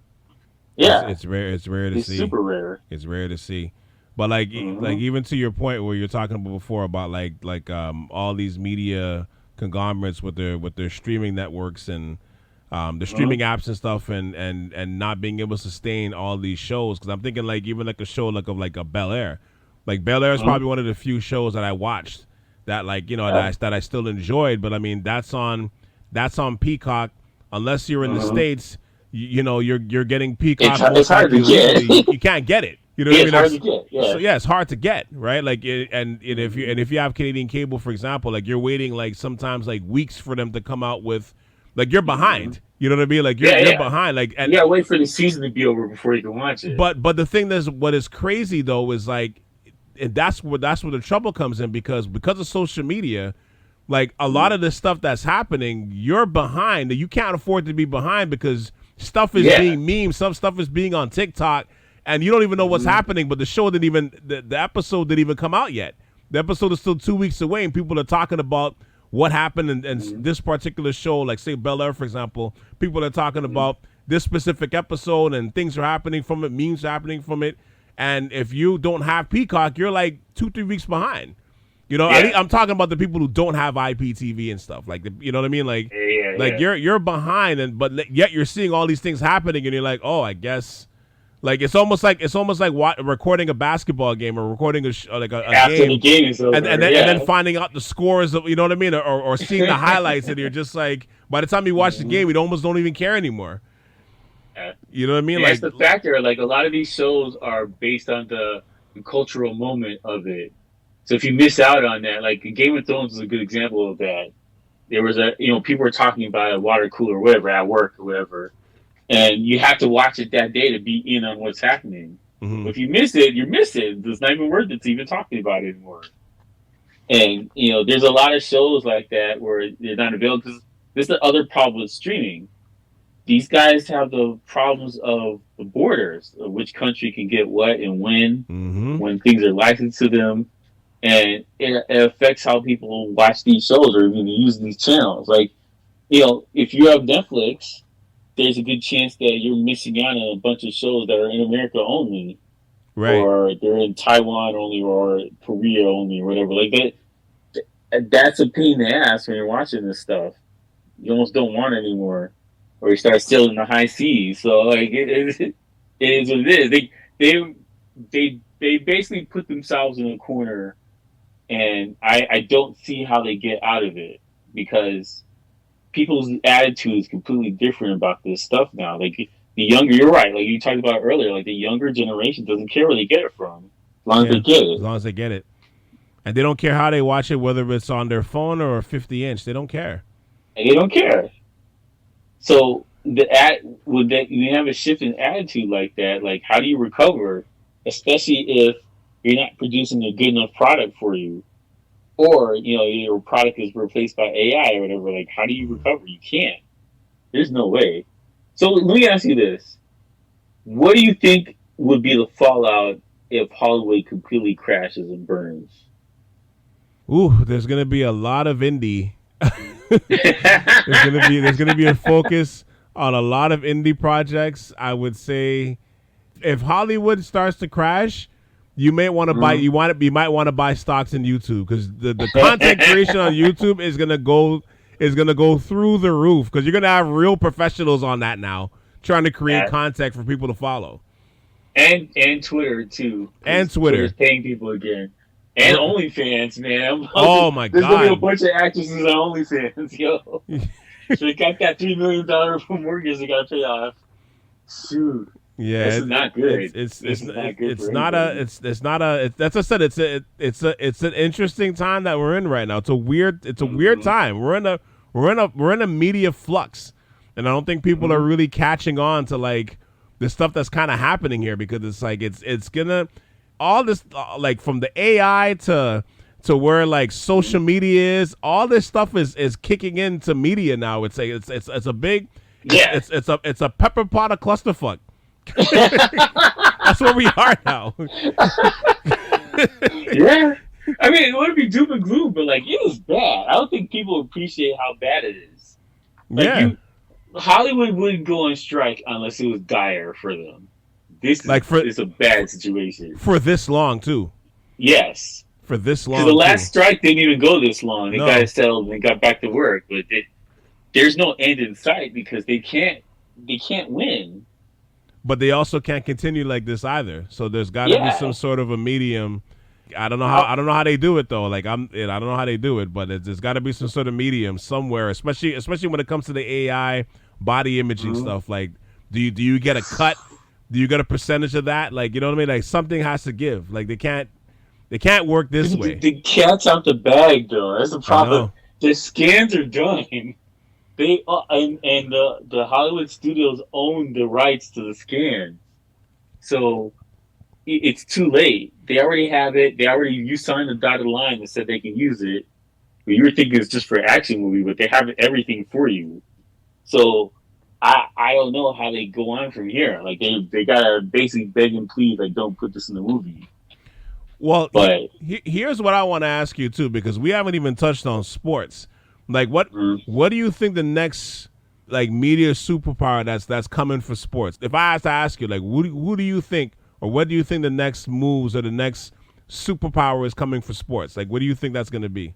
Yeah, it's rare. It's rare to see. It's super rare. It's rare to see, but like even to your point where you're talking about before about like all these media conglomerates with their streaming networks and the streaming apps and stuff and not being able to sustain all these shows, because I'm thinking like even like a show like a Bel Air. Like Bel Air is probably one of the few shows that I watched that that I still enjoyed, but I mean that's on Peacock unless you're in the States. You're getting Peacock. It's hard to get. You can't get it. You know what I mean? It's hard to get. Yeah. So yeah, it's hard to get, right? Like, and if you have Canadian cable, for example, like you're waiting like sometimes like weeks for them to come out with, like you're behind. You know what I mean? Like you're behind. Like, and you gotta wait for the season to be over before you can watch it. But the thing that's what is crazy though is like, and that's where the trouble comes in because of social media. Like a lot of the stuff that's happening, you're behind. You can't afford to be behind because stuff is being memed. Some stuff is being on TikTok, and you don't even know what's happening. But the show didn't even the episode didn't even come out yet. The episode is still 2 weeks away, and people are talking about what happened in this particular show. Like say Bel Air, for example, people are talking about this specific episode, and things are happening from it. Memes are happening from it, and if you don't have Peacock, you're like 2-3 weeks behind. You know, I'm talking about the people who don't have IPTV and stuff. Like, you know what I mean? Like, you're behind, but yet you're seeing all these things happening, and you're like, oh, I guess. Like it's almost like recording a basketball game or recording a after game, the game is over, and then finding out the scores of, you know what I mean, or seeing the highlights, and you're just like, by the time you watch the game, you almost don't even care anymore. You know what I mean? And like that's the factor. Like a lot of these shows are based on the cultural moment of it. So if you miss out on that, like Game of Thrones is a good example of that. There was people were talking about a water cooler or whatever at work or whatever, and you have to watch it that day to be in on what's happening. Mm-hmm. If you miss it, you miss it. It's not even worth it to even talking about it anymore. And there's a lot of shows like that where they're not available because this is the other problem with streaming. These guys have the problems of the borders of which country can get what and when things are licensed to them. And it affects how people watch these shows or even use these channels. Like, if you have Netflix, there's a good chance that you're missing out on a bunch of shows that are in America only. Right. Or they're in Taiwan only or Korea only or whatever. Like that. That's a pain in the ass when you're watching this stuff. You almost don't want it anymore. Or you start sailing the high seas. So, like, it is what it is. They basically put themselves in a corner. And I don't see how they get out of it because people's attitude is completely different about this stuff now. Like the younger, you're right. Like you talked about earlier, like the younger generation doesn't care where they get it from, as long as they get it. As long as they get it, and they don't care how they watch it, whether it's on their phone or a 50-inch. They don't care. And they don't care. So when you have a shift in attitude like that, like how do you recover, especially if you're not producing a good enough product for you, or your product is replaced by AI or whatever. Like, how do you recover? You can't. There's no way. So let me ask you this: what do you think would be the fallout if Hollywood completely crashes and burns? Ooh, there's gonna be a lot of indie. there's gonna be a focus on a lot of indie projects. I would say, if Hollywood starts to crash, you may want to buy. You might want to buy stocks in YouTube because the content creation on YouTube is gonna go through the roof because you're gonna have real professionals on that now trying to create content for people to follow. And Twitter too. And Twitter's paying people again. And OnlyFans, man. Oh my God! There's gonna be a bunch of actresses on OnlyFans, yo. So they got that $3 million mortgage they gotta pay off. Shoot. Yeah, it's not good. That's I said. It's an interesting time that we're in right now. It's a weird time. We're in a media flux, and I don't think people are really catching on to like the stuff that's kind of happening here because it's like it's gonna all this like from the AI to where like social media is. All this stuff is kicking into media now. It's a big it's a pepper pot of clusterfuck. That's where we are now. Yeah, I mean, it wouldn't be doom and gloom, but like it is bad. I don't think people appreciate how bad it is. Like, Hollywood wouldn't go on strike unless it was dire for them. It's a bad situation for this long too. Yes, for this long. Because the last strike didn't even go this long. They got it settled and got back to work, but there's no end in sight because they can't win. But they also can't continue like this either. So there's got to be some sort of a medium. I don't know how they do it though. Like I don't know how they do it, but there's got to be some sort of medium somewhere, especially when it comes to the AI body imaging stuff. Like, do you get a cut? Do you get a percentage of that? Like, you know what I mean? Like, something has to give. Like, they can't work this way. The cat's out the bag, though. That's the problem. The scans are done. They and the Hollywood studios own the rights to the scan, so it's too late. They already have it. You signed the dotted line that said they can use it. But you were thinking it's just for action movie, but they have everything for you. So I don't know how they go on from here. Like they gotta basically beg and plead, like, don't put this in the movie. Well, but here's what I want to ask you too, because we haven't even touched on sports. Like, what do you think the next like media superpower that's coming for sports? If I had to ask you, like, who do you think, or what do you think the next moves or the next superpower is coming for sports? Like, what do you think that's going to be?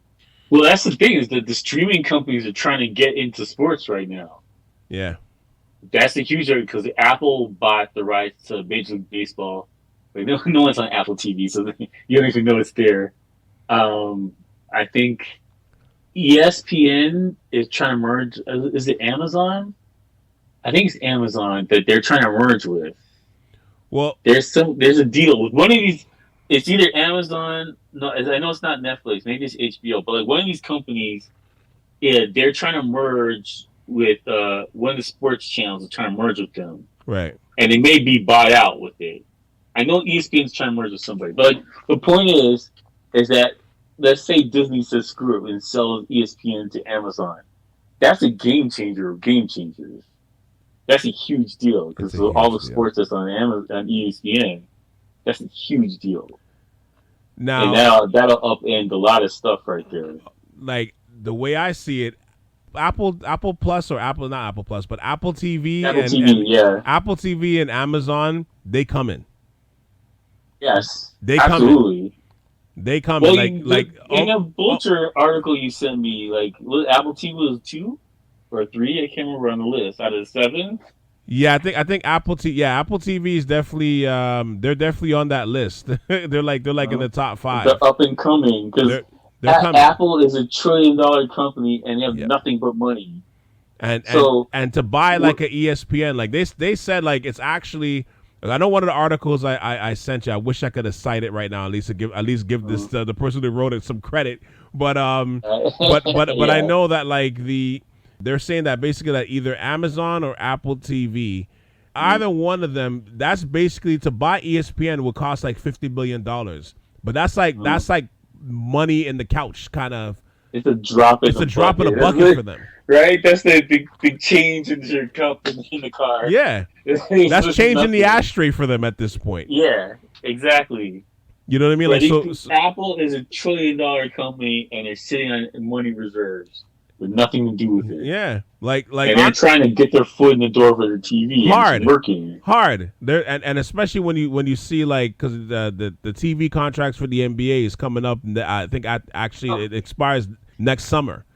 Well, that's the thing, is that the streaming companies are trying to get into sports right now. Yeah. That's the huge area, because Apple bought the rights to Major League Baseball. But no one's on Apple TV, so you don't even know it's there. I think ESPN is trying to merge. Is it Amazon? I think it's Amazon that they're trying to merge with. Well, there's a deal with one of these. It's either Amazon. No, I know it's not Netflix. Maybe it's HBO. But like one of these companies, yeah, they're trying to merge with one of the sports channels. Are trying to merge with them, right? And they may be bought out with it. I know ESPN's trying to merge with somebody, but like, the point is that let's say Disney says screw it and sells ESPN to Amazon. That's a game changer of game changers. That's a huge deal, because all the sports that's on ESPN, that's a huge deal. Now that'll upend a lot of stuff right there. Like the way I see it, Apple Plus, or Apple, not Apple Plus, but Apple TV, Apple TV and Amazon, they come in. Yes, they absolutely. They come in. In a Vulture article you sent me, like Apple TV was 2 or 3. I can't remember on the list out of 7. Yeah, I think Apple TV is definitely they're definitely on that list. they're like in the top 5. They're up and coming, because Apple is $1 trillion company and they have nothing but money. And to buy like an ESPN, like they said, like it's actually. I know one of the articles I sent you. I wish I could have cited it right now. At least give this the person who wrote it some credit. But I know that like they're saying that basically that either Amazon or Apple TV, either one of them, that's basically to buy ESPN would cost like $50 billion. But that's like money in the couch kind of. It's a drop in the bucket for them. Right? That's the change in your cup in the car. Yeah. That's changing the ashtray for them at this point. Yeah, exactly. You know what I mean? Like so Apple is $1 trillion company and they're sitting on money reserves with nothing to do with it. Yeah. Like and they're trying to get their foot in the door for the TV. Hard. And it's working. Hard. And especially when you see like, because the TV contracts for the NBA is coming up, I think it expires next summer.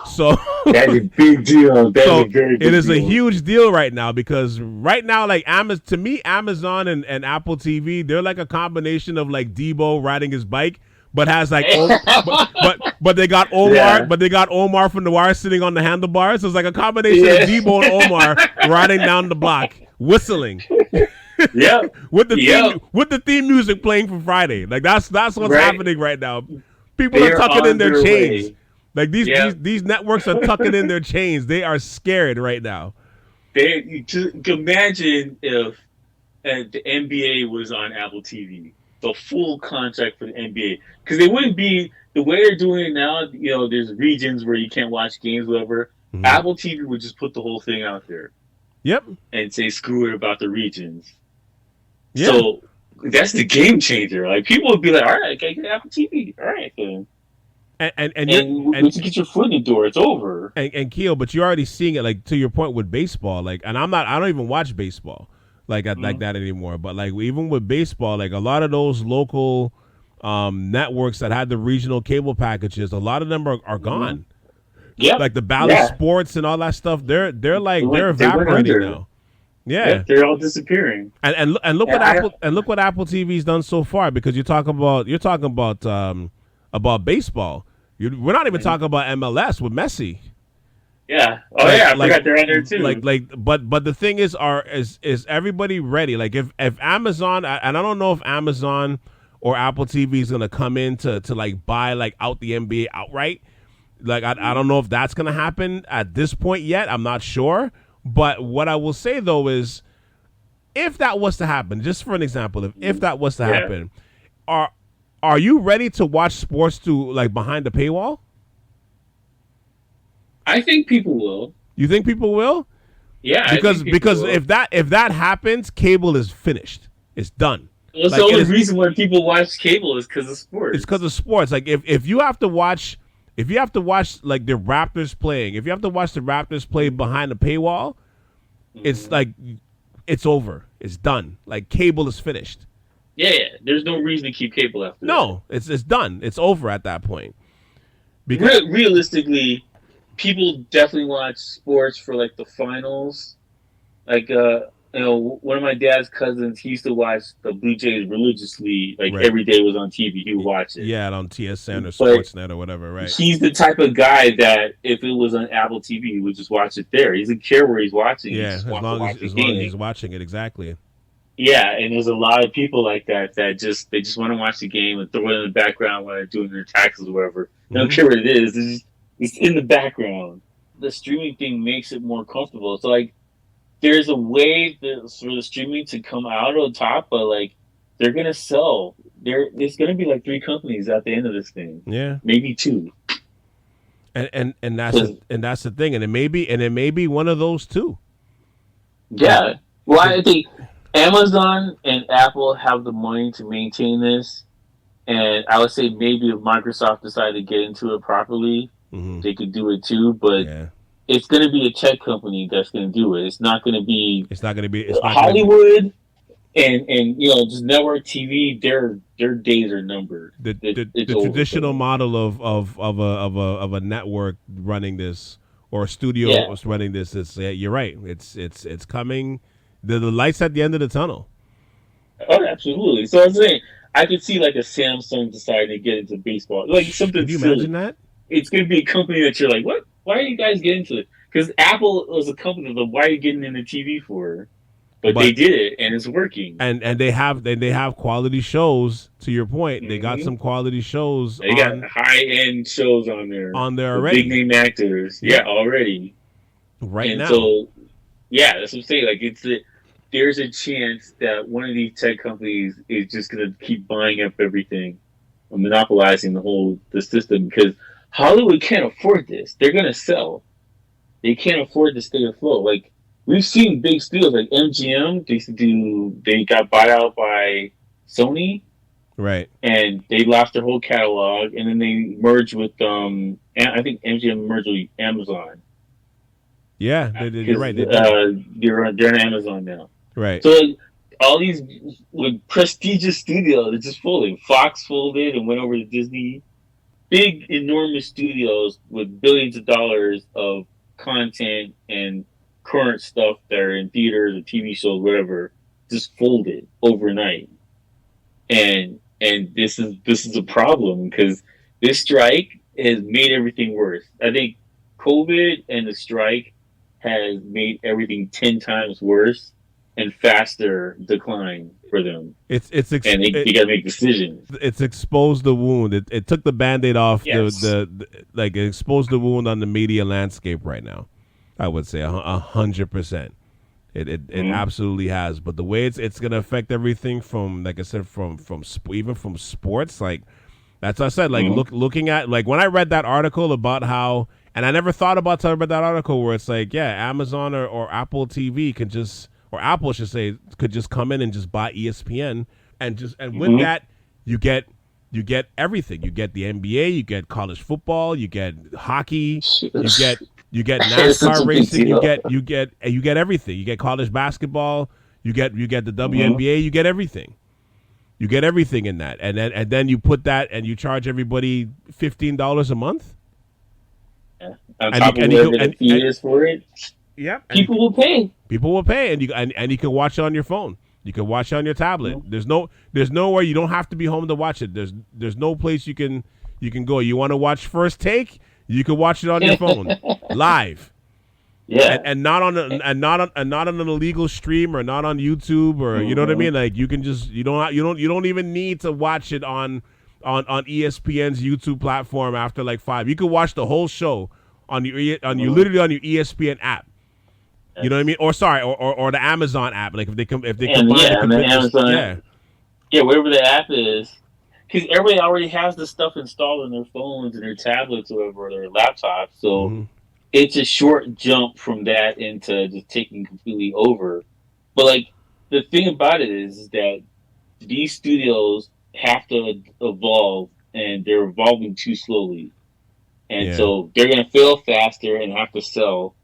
So that's a big deal. That's a very big deal. It is a huge deal right now, because right now, like to me, Amazon and Apple TV, they're like a combination of like Debo riding his bike, but has like but they got Omar, but they got Omar from The Wire sitting on the handlebars. So it's like a combination of Debo and Omar riding down the block, whistling. Yeah, with the theme music playing for Friday. Like that's what's happening right now. People are tucking in their chains. Like these networks are tucking in their chains. They are scared right now. Imagine if the NBA was on Apple TV, the full contract for the NBA, because they wouldn't be the way they're doing it now. You know, there's regions where you can't watch games, whatever. Mm-hmm. Apple TV would just put the whole thing out there. Yep. And say screw it about the regions. Yeah. So that's the game changer. Like people would be like, all right, okay, get Apple TV. All right, then. And once you get your foot in the door, it's over. And Keo, but you're already seeing it, like to your point with baseball. Like, and I don't even watch baseball like that anymore. But like even with baseball, like a lot of those local networks that had the regional cable packages, a lot of them are gone. Yeah, like the Bally Sports and all that stuff. They're evaporating now. Yeah, they're all disappearing. And look what Apple TV's done so far, because you're talking about baseball. We're not even talking about MLS with Messi. Yeah. Oh yeah, I forgot they're on there too. But the thing is everybody ready? Like if Amazon, and I don't know if Amazon or Apple TV is gonna come in to like buy like out the NBA outright. Like I don't know if that's gonna happen at this point yet. I'm not sure. But what I will say though is, if that was to happen, just for an example, if that was to happen, are you ready to watch sports to like behind the paywall? I think people will. You think people will? Yeah, because will. if that happens, cable is finished. It's done. Well, that's the only reason why people watch cable is because of sports. It's because of sports. Like if you have to watch like the Raptors playing, if you have to watch the Raptors play behind the paywall, it's like it's over. It's done. Like cable is finished. Yeah. There's no reason to keep cable after that. No, it's done. It's over at that point. Because realistically, people definitely watch sports for like the finals. Like one of my dad's cousins, he used to watch the Blue Jays religiously. Like every day was on TV, he would watch it. Yeah, on TSN or Sportsnet or whatever, right? He's the type of guy that if it was on Apple TV, he would just watch it there. He doesn't care where he's watching. Yeah, as long as he's watching it, exactly. Yeah, and there's a lot of people like that just want to watch the game and throw it in the background while they're doing their taxes or whatever. They don't care what it is. It's in the background. The streaming thing makes it more comfortable. So like, there's a way for the streaming to come out on top, but like they're gonna sell. There's gonna be like 3 companies at the end of this thing. Yeah, maybe 2. And that's the thing, and it may be one of those 2. Yeah. Well, I think Amazon and Apple have the money to maintain this, and I would say maybe if Microsoft decided to get into it properly, they could do it too. But it's going to be a tech company that's going to do it. It's not going to be. It's not Hollywood and just network TV. Their days are numbered. The traditional model of a network running this or a studio running this is you're right. It's coming. The light's at the end of the tunnel. Oh, absolutely. So I'm saying I could see like a Samsung deciding to get into baseball, like something. Could you silly. imagine that? It's going to be a company that you're like, what? Why are you guys getting into it? Because Apple was a company that why are you getting into TV for? But they did it, and it's working. And they have quality shows. To your point, they got some quality shows. They got high end shows on there already. Big name actors, already. Right now. So, that's what I'm saying. Like there's a chance that one of these tech companies is just gonna keep buying up everything, and monopolizing the system because Hollywood can't afford this. They're gonna sell. They can't afford to stay afloat. Like we've seen big studios like MGM. They got bought out by Sony, right? And they lost their whole catalog, and then they merged with I think MGM merged with Amazon. Yeah, you're right. They're on Amazon now. Right. So all these prestigious studios, it's just folding. Fox folded and went over to Disney. Big, enormous studios with billions of dollars of content and current stuff that are in theaters or TV shows, whatever, just folded overnight. And this is a problem because this strike has made everything worse. I think COVID and the strike has made everything 10 times worse and faster decline for them. And they got to make decisions. It's exposed the wound. It took the Band-Aid off. Yes. It exposed the wound on the media landscape right now. I would say 100%. It absolutely has. But the way it's going to affect everything from, like I said, even from sports, like that's what I said. Like looking at like when I read that article about how, and I never thought about talking about that article where it's like, Amazon or Apple TV can just. Or Apple should say could just come in and just buy ESPN and with that you get everything. You get the NBA, you get college football, you get hockey, you get NASCAR racing, you get everything. You get college basketball, you get the WNBA, you get everything. You get everything in that, and then you put that and you charge everybody $15 a month. Yeah. On top of whatever the fee is for it. Yep. People will pay. People will pay, and you can watch it on your phone. You can watch it on your tablet. Mm-hmm. There's nowhere you don't have to be home to watch it. There's no place you can go. You want to watch First Take? You can watch it on your phone live. Yeah. and not on an illegal stream or not on YouTube or you know what I mean. Like you can just you don't even need to watch it on ESPN's YouTube platform after like 5. You can watch the whole show on your literally on your ESPN app. You know what I mean? Or sorry, or the Amazon app. Like if they combine the Amazon whatever the app is, because everybody already has the stuff installed on their phones and their tablets or whatever, or their laptops. So it's a short jump from that into just taking completely over. But like the thing about it is that these studios have to evolve, and they're evolving too slowly, and so they're going to fail faster and have to sell.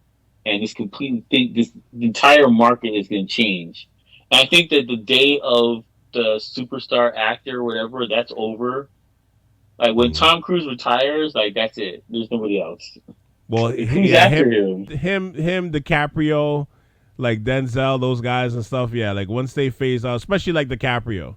And this the entire market is going to change. And I think that the day of the superstar actor or whatever, that's over. Like when Tom Cruise retires, like that's it. There's nobody else. Well, who's after him? Him, DiCaprio, like Denzel, those guys and stuff. Yeah, like once they phase out, especially like DiCaprio,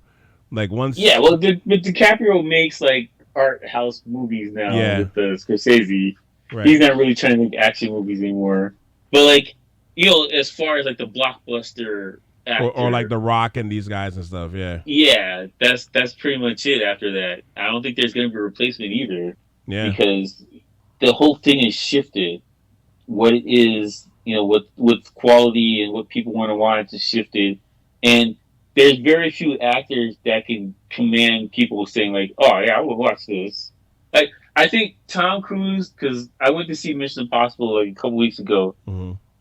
like once. Yeah, well, but DiCaprio makes like art house movies now with the Scorsese. Right. He's not really trying to make action movies anymore. But like, you know, as far as like the blockbuster actor, or like The Rock and these guys and stuff, yeah, that's pretty much it. After that, I don't think there's going to be a replacement either. Yeah, because the whole thing has shifted. What it is, you know, with quality and what people want to watch has shifted, and there's very few actors that can command people saying like, "Oh yeah, I will watch this." Like, I think Tom Cruise, because I went to see Mission Impossible like a couple weeks ago.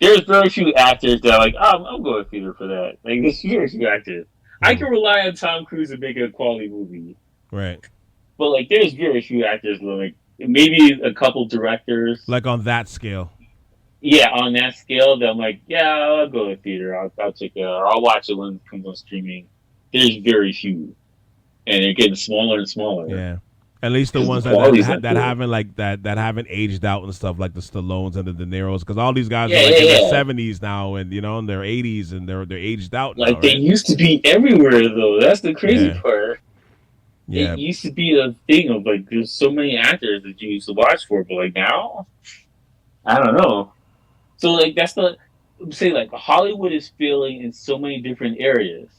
There's very few actors that are like, oh, I'm going to theater for that. Like, there's very few actors. I can rely on Tom Cruise to make a quality movie. Right. But, like, there's very few actors, like, maybe a couple directors. Like, on that scale. Yeah, on that scale, that I'm like, yeah, I'll go to theater. I'll check it out. Or I'll watch it when it comes on streaming. There's very few. And they're getting smaller and smaller. Yeah. At least the ones that haven't aged out and stuff, like the Stallones and the De Niros, because all these guys are like in their 70s now, and you know, in their 80s, and they're aged out now. Like they used to be everywhere, though. That's the crazy part. Yeah, it used to be a thing of like there's so many actors that you used to watch for, but like now, I don't know. So like that's I'm saying, like Hollywood is failing in so many different areas.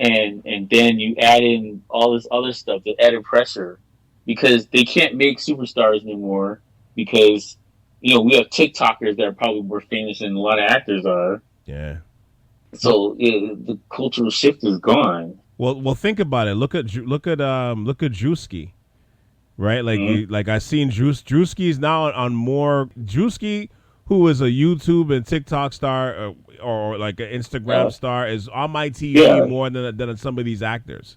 And then you add in all this other stuff, the added pressure, because they can't make superstars anymore because, you know, we have TikTokers that are probably more famous than a lot of actors are. Yeah. So the cultural shift is gone. Well, think about it. Look at Drewski, right? Like I seen Drewski's now on more Drewski, who is a YouTube and TikTok star or like an Instagram star, is on my TV more than some of these actors.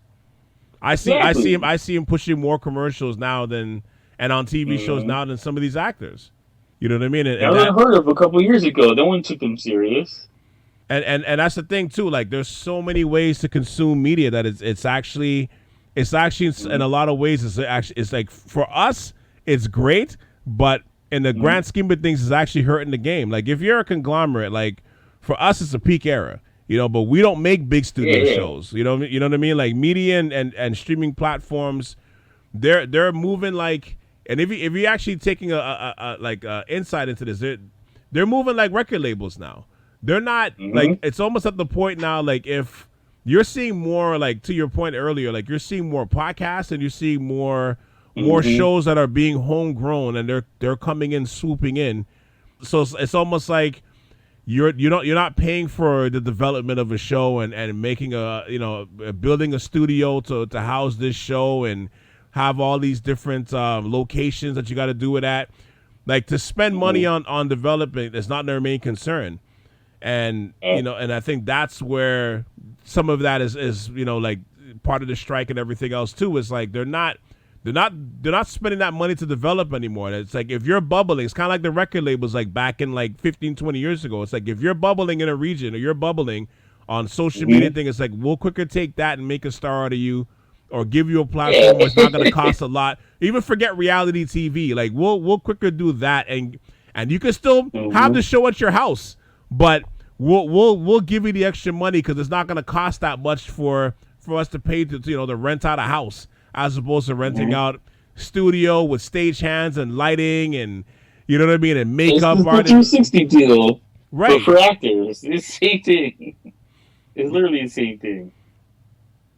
I see him pushing more commercials now and on TV shows now than some of these actors. You know what I mean? And I heard of a couple of years ago. No one took them serious. And that's the thing too. Like there's so many ways to consume media that it's actually in a lot of ways it's like for us it's great, but in the grand scheme of things, it's actually hurting the game. Like if you're a conglomerate, like for us, it's a peak era, you know. But we don't make big studio shows, you know what I mean? Like media and streaming platforms, they're moving like. And if you're actually taking a insight into this, they're moving like record labels now. They're not like it's almost at the point now. Like if you're seeing more, like to your point earlier, like you're seeing more podcasts and you're seeing more shows that are being homegrown and they're coming in, swooping in. So it's almost like you're not paying for the development of a show and making building a studio to house this show and have all these different locations that you got to do it at. Like to spend money on development is not their main concern. And and I think that's where some of that is like part of the strike and everything else too. Is like they're not spending that money to develop anymore. It's like if you're bubbling, it's kind of like the record labels like back in like 15, 20 years ago. It's like if you're bubbling in a region or you're bubbling on social media thing, it's like we'll quicker take that and make a star out of you or give you a platform where it's not going to cost a lot. Even forget reality TV. Like we'll quicker do that and you can still have the show at your house, but we'll give you the extra money because it's not going to cost that much for us to pay to rent out a house, as opposed to renting out studio with stage hands and lighting and You know what I mean? And It's makeup the artists. 360 deal, Right. but for actors, it's the same thing. It's literally the same thing.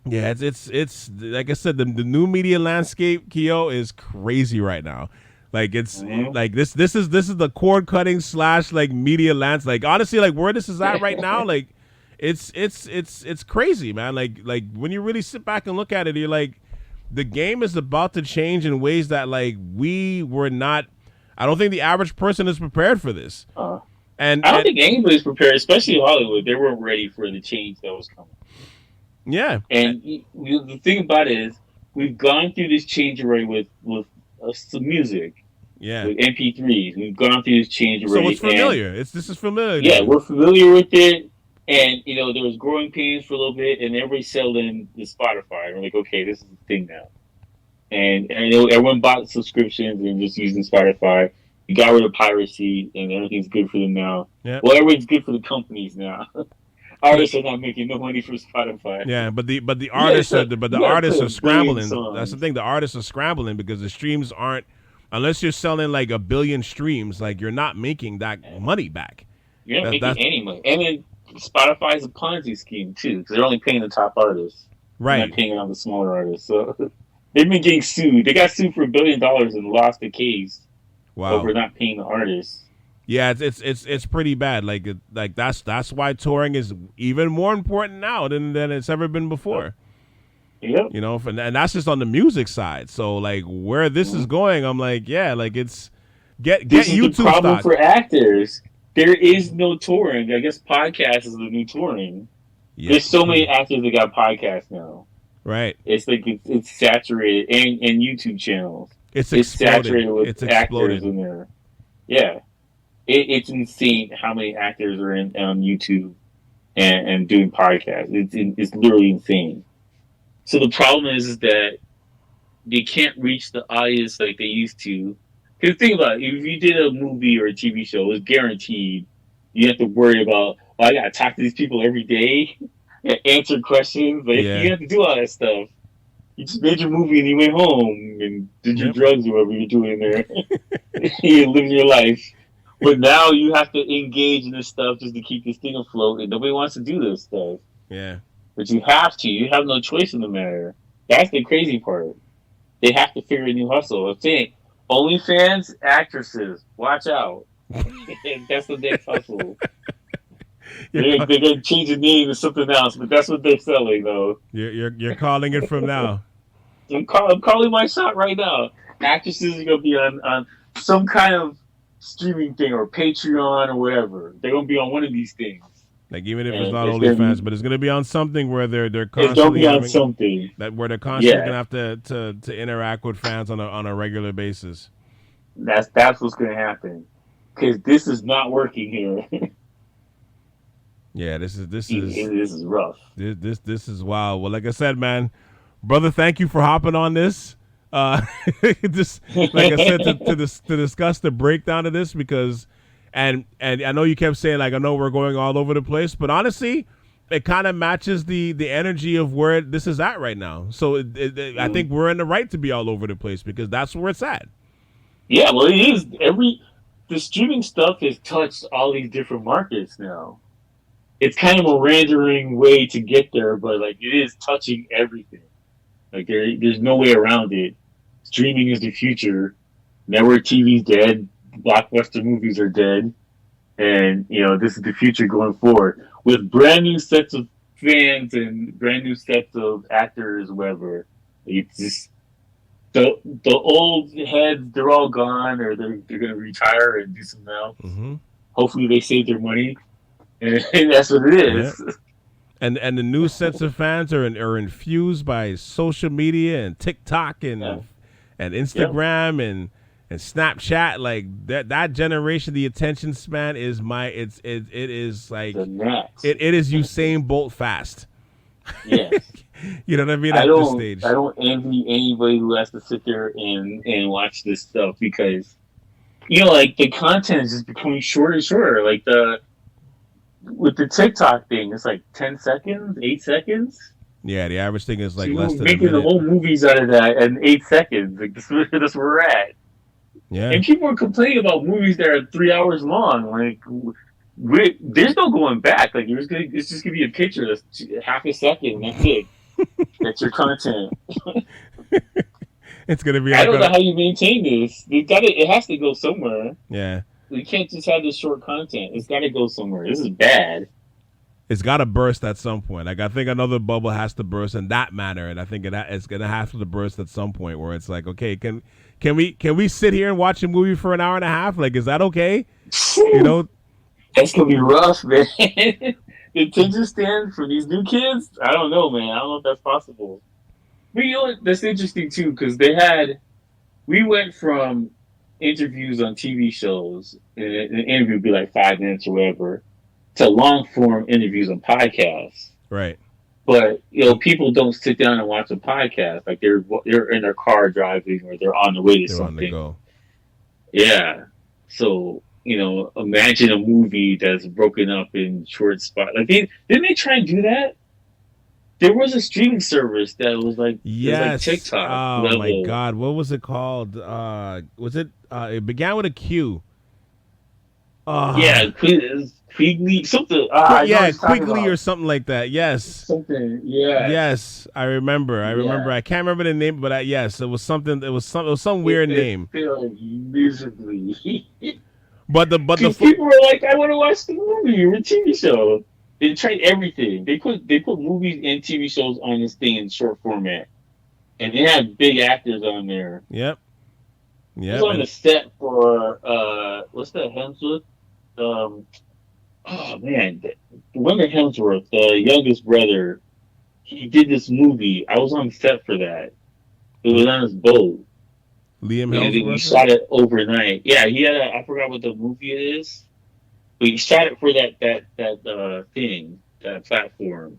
Yeah, it's like I said, the new media landscape, Keo, is crazy right now. Like like this is the cord cutting / like media lands. Like honestly, like where this is at right now, like it's crazy, man. Like when you really sit back and look at it, you're like, the game is about to change in ways that like we were not. I don't think the average person is prepared for this. And I don't think anybody's prepared, especially Hollywood. They weren't ready for the change that was coming. yeah, And the thing about it is, we've gone through this change already with some music, yeah. with MP3s. We've gone through this change already. So it's familiar. This is familiar. Yeah, we're familiar with it. And, there was growing pains for a little bit, and everybody settled in the Spotify. And we're like, okay, this is the thing now. And everyone bought subscriptions and just using Spotify. You got rid of piracy, and everything's good for them now. Yep. Well, everything's good for the companies now. Artists are not making no money from Spotify. Yeah, but the artists artists are scrambling. songs. That's the thing. The artists are scrambling because the streams aren't, unless you're selling like 1 billion streams, like you're not making that money back. You're not making any money. And then Spotify's a Ponzi scheme too, because they're only paying the top artists. Right. They're not paying on the smaller artists. So they've been getting sued. They got sued for $1 billion and lost the case. Wow. Over not paying the artists. Yeah, it's pretty bad. Like that's why touring is even more important now than it's ever been before. Yep. And that's just on the music side. So like where this is going, I'm like, yeah, like it's get this YouTube is the problem stock. for actors. There is no touring. I guess podcast is the new touring. Yep. There's so many actors that got podcasts now. Right. It's like it's saturated, and YouTube channels. It's saturated with it's actors in there. Yeah. It's insane how many actors are on YouTube and doing podcasts. It's literally insane. So the problem is that they can't reach the audience like they used to. Because think about it, if you did a movie or a TV show, it's guaranteed you have to worry about, I got to talk to these people every day, answer questions. Like, you have to do all that stuff. You just made your movie and you went home and did your drugs or whatever you're doing there. You're living your life. But now you have to engage in this stuff just to keep this thing afloat, and nobody wants to do this stuff. Yeah. But you have to. You have no choice in the matter. That's the crazy part. They have to figure a new hustle. I'm saying, OnlyFans actresses, watch out. That's the next hustle. They're going to change the name to something else, but that's what they're selling, though. You're calling it from now. I'm calling my shot right now. Actresses are going to be on some kind of streaming thing or Patreon or whatever. They're going to be on one of these things. Like even if it's not OnlyFans, but it's going to be on something where they're constantly it's going to be on something where they're constantly going to have to interact with fans on a regular basis. That's what's going to happen, because this is not working here. Yeah, this is rough. This is wild. Well, like I said, man, brother, thank you for hopping on this. Just like I said, to discuss the breakdown of this, because and I know you kept saying, like, I know we're going all over the place, but honestly, it kind of matches the energy of where this is at right now. So I think we're in the right to be all over the place, because that's where it's at. Yeah, well, it is. The streaming stuff has touched all these different markets now. It's kind of a rendering way to get there, but like it is touching everything. Like there's no way around it. Streaming is the future. Network TV's dead. Blockbuster movies are dead. And, this is the future going forward. With brand new sets of fans and brand new sets of actors, whatever. It's just the old heads, they're all gone, or they're going to retire and do something else. Mm-hmm. Hopefully they save their money. And that's what it is. Yeah. And the new sets of fans are infused by social media and TikTok and Instagram and Snapchat. Like that generation, the attention span is it is like it is Usain Bolt fast. Yeah. You know what I mean? At this stage, I don't envy anybody who has to sit there and watch this stuff, because like the content is just becoming shorter and shorter. Like with the TikTok thing, it's like 10 seconds, 8 seconds. Yeah, the average thing is like less than a minute. Making the whole movies out of that in 8 seconds. Like that's where we're at. Yeah. And people are complaining about movies that are 3 hours long. Like, there's no going back. Like, it's just gonna be a picture that's half a second. And that's it. That's your content. It's gonna be. I don't know how you maintain this. It has to go somewhere. Yeah. You can't just have this short content. It's got to go somewhere. This is bad. It's got to burst at some point. Like, I think another bubble has to burst in that manner, and I think it's gonna have to burst at some point where it's like, okay, can we sit here and watch a movie for an hour and a half? Like, is that okay? You know, that's gonna be rough, man. The attention span for these new kids, I don't know, man. I don't know if that's possible. But you know what? That's interesting too, because we went from interviews on TV shows, and an interview would be like 5 minutes or whatever, to long form interviews on podcasts. Right. But people don't sit down and watch a podcast. Like they're in their car driving, or they're on the way to something. On the go. Yeah. So imagine a movie that's broken up in short spots. Like didn't they try and do that? There was a streaming service that was like, yes, like TikTok. Oh level. my God, what was it called? Was it? It began with a Q. Yeah, Quigley, something. Quigley or something like that. Yes. Something. Yeah. Yes, I remember. I can't remember the name, but yes, it was something. It was some weird name. Musically. But the people were like, I want to watch the movie or TV show. They tried everything. They put movies and TV shows on this thing in short format, and they had big actors on there. Yep. Yeah. He was on the set for what's that, Hemsworth? Oh man, Wendell Hemsworth, the youngest brother. He did this movie. I was on set for that. It was on his boat. Liam Hemsworth. He shot it overnight. Yeah, he had I forgot what the movie it is. But he shot it for that thing, that platform.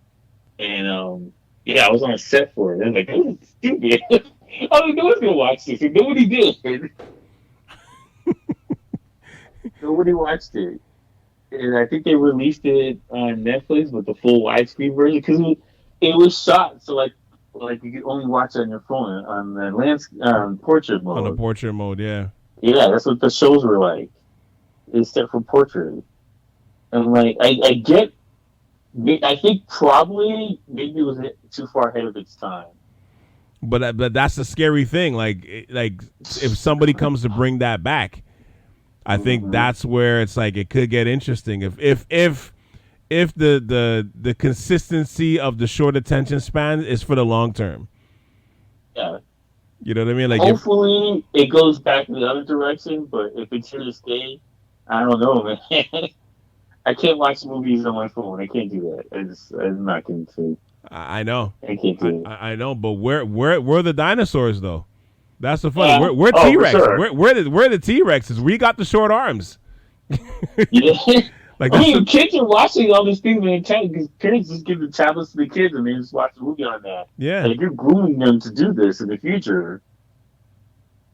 And I was on a set for it. I was like, this is stupid. I don't know who's gonna watch this. And nobody did. Nobody watched it. And I think they released it on Netflix with the full widescreen version because it was shot so like you could only watch it on your phone on the portrait mode. On the portrait mode, yeah. Yeah, that's what the shows were like. It's set for portrait. And like I think probably maybe it was too far ahead of its time. But that's the scary thing. Like if somebody comes to bring that back, I think that's where it's like it could get interesting. If the consistency of the short attention span is for the long term. Yeah. You know what I mean? Like hopefully it goes back in the other direction, but if it's here to stay, I don't know, man. I can't watch movies on my phone. I can't do that. I'm not going to. I know. I can't do it. I know, but where are the dinosaurs though? That's the fun. We're T-Rex. Sure. We're the T-Rexes. We got the short arms. Yeah. Like kids are watching all these things because parents just give the tablets to the kids and they just watch the movie on that. Yeah. Like you're grooming them to do this in the future.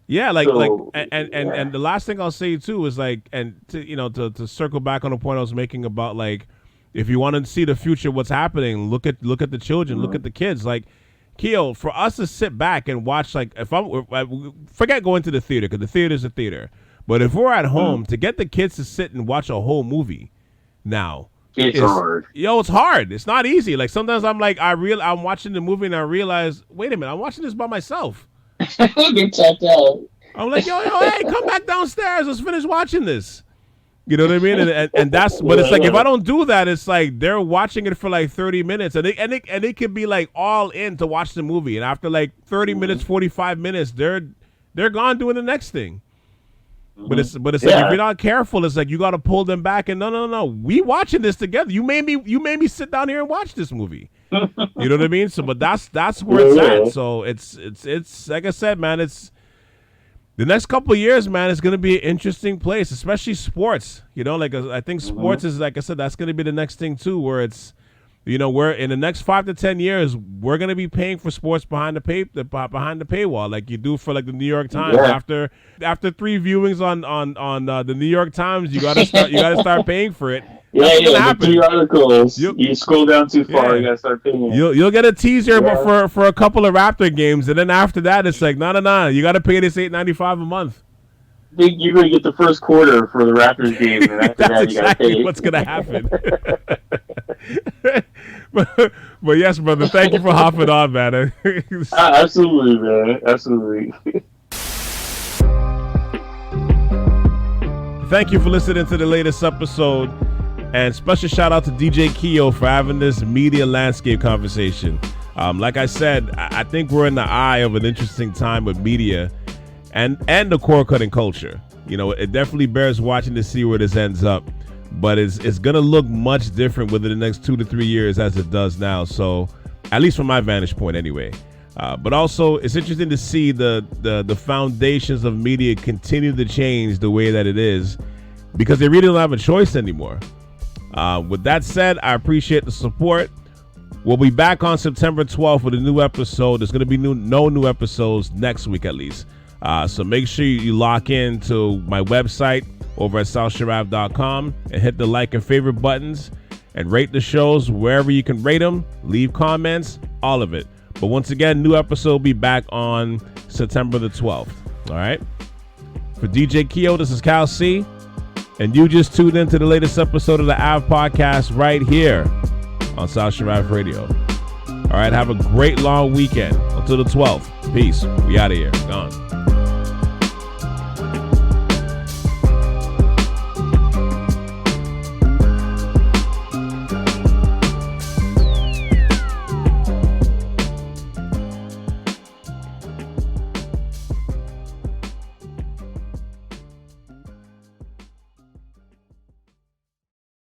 Yeah, and the last thing I'll say too is like, and to circle back on the point I was making about like, if you want to see the future, what's happening, look at the children, look at the kids. Like, Keo, for us to sit back and watch, like, forget going to the theater because the theater's a theater, but if we're at home, to get the kids to sit and watch a whole movie now, it's hard. It's hard. It's not easy. Like sometimes I'm like, I'm watching the movie and I realize, wait a minute, I'm watching this by myself. Get checked out. I'm like, yo, hey, come back downstairs. Let's finish watching this. You know what I mean? And that's, but it's like, if I don't do that, it's like they're watching it for like 30 minutes and they could be like all in to watch the movie. And after like 30 minutes, 45 minutes, they're gone doing the next thing. But it's like, if you're not careful, it's like, you got to pull them back and no. We watching this together. You made me sit down here and watch this movie. You know what I mean? So, but that's where it's at. So it's like I said, man, it's the next couple of years, man. It's going to be an interesting place, especially sports. Like I think sports is, like I said, that's going to be the next thing too, where it's, we're in the next 5 to 10 years, we're going to be paying for sports behind the paywall, like you do for like the New York Times. Yeah. After 3 viewings on the New York Times, you got to start paying for it. The 3 articles. You scroll down too far, you got to start paying. You'll get a teaser for a couple of Raptor games, and then after that, it's like no, you got to pay this $8.95 a month. think you're going to get the first quarter for the Raptors game, and after that, you got to pay. What's going to happen. but yes, brother, thank you for hopping on, man. Absolutely, man. Absolutely. Thank you for listening to the latest episode, and special shout out to DJ Keo for having this media landscape conversation. Like I said, I think we're in the eye of an interesting time with media and the cord cutting culture. You know, it definitely bears watching to see where this ends up, but it's going to look much different within the next 2 to 3 years as it does now. So, at least from my vantage point anyway. But also, it's interesting to see the foundations of media continue to change the way that it is, because they really don't have a choice anymore. With that said, I appreciate the support. We'll be back on September 12th with a new episode. There's going to be no new episodes next week at least. So make sure you lock in to my website over at southsharav.com and hit the like and favorite buttons and rate the shows wherever you can rate them. Leave comments, all of it. But once again, new episode will be back on September the 12th. All right. For DJ Keo, this is Cal C. And you just tuned into the latest episode of the Ave Podcast right here on South Sharav Radio. All right, have a great long weekend. Until the 12th. Peace. We out of here. Gone.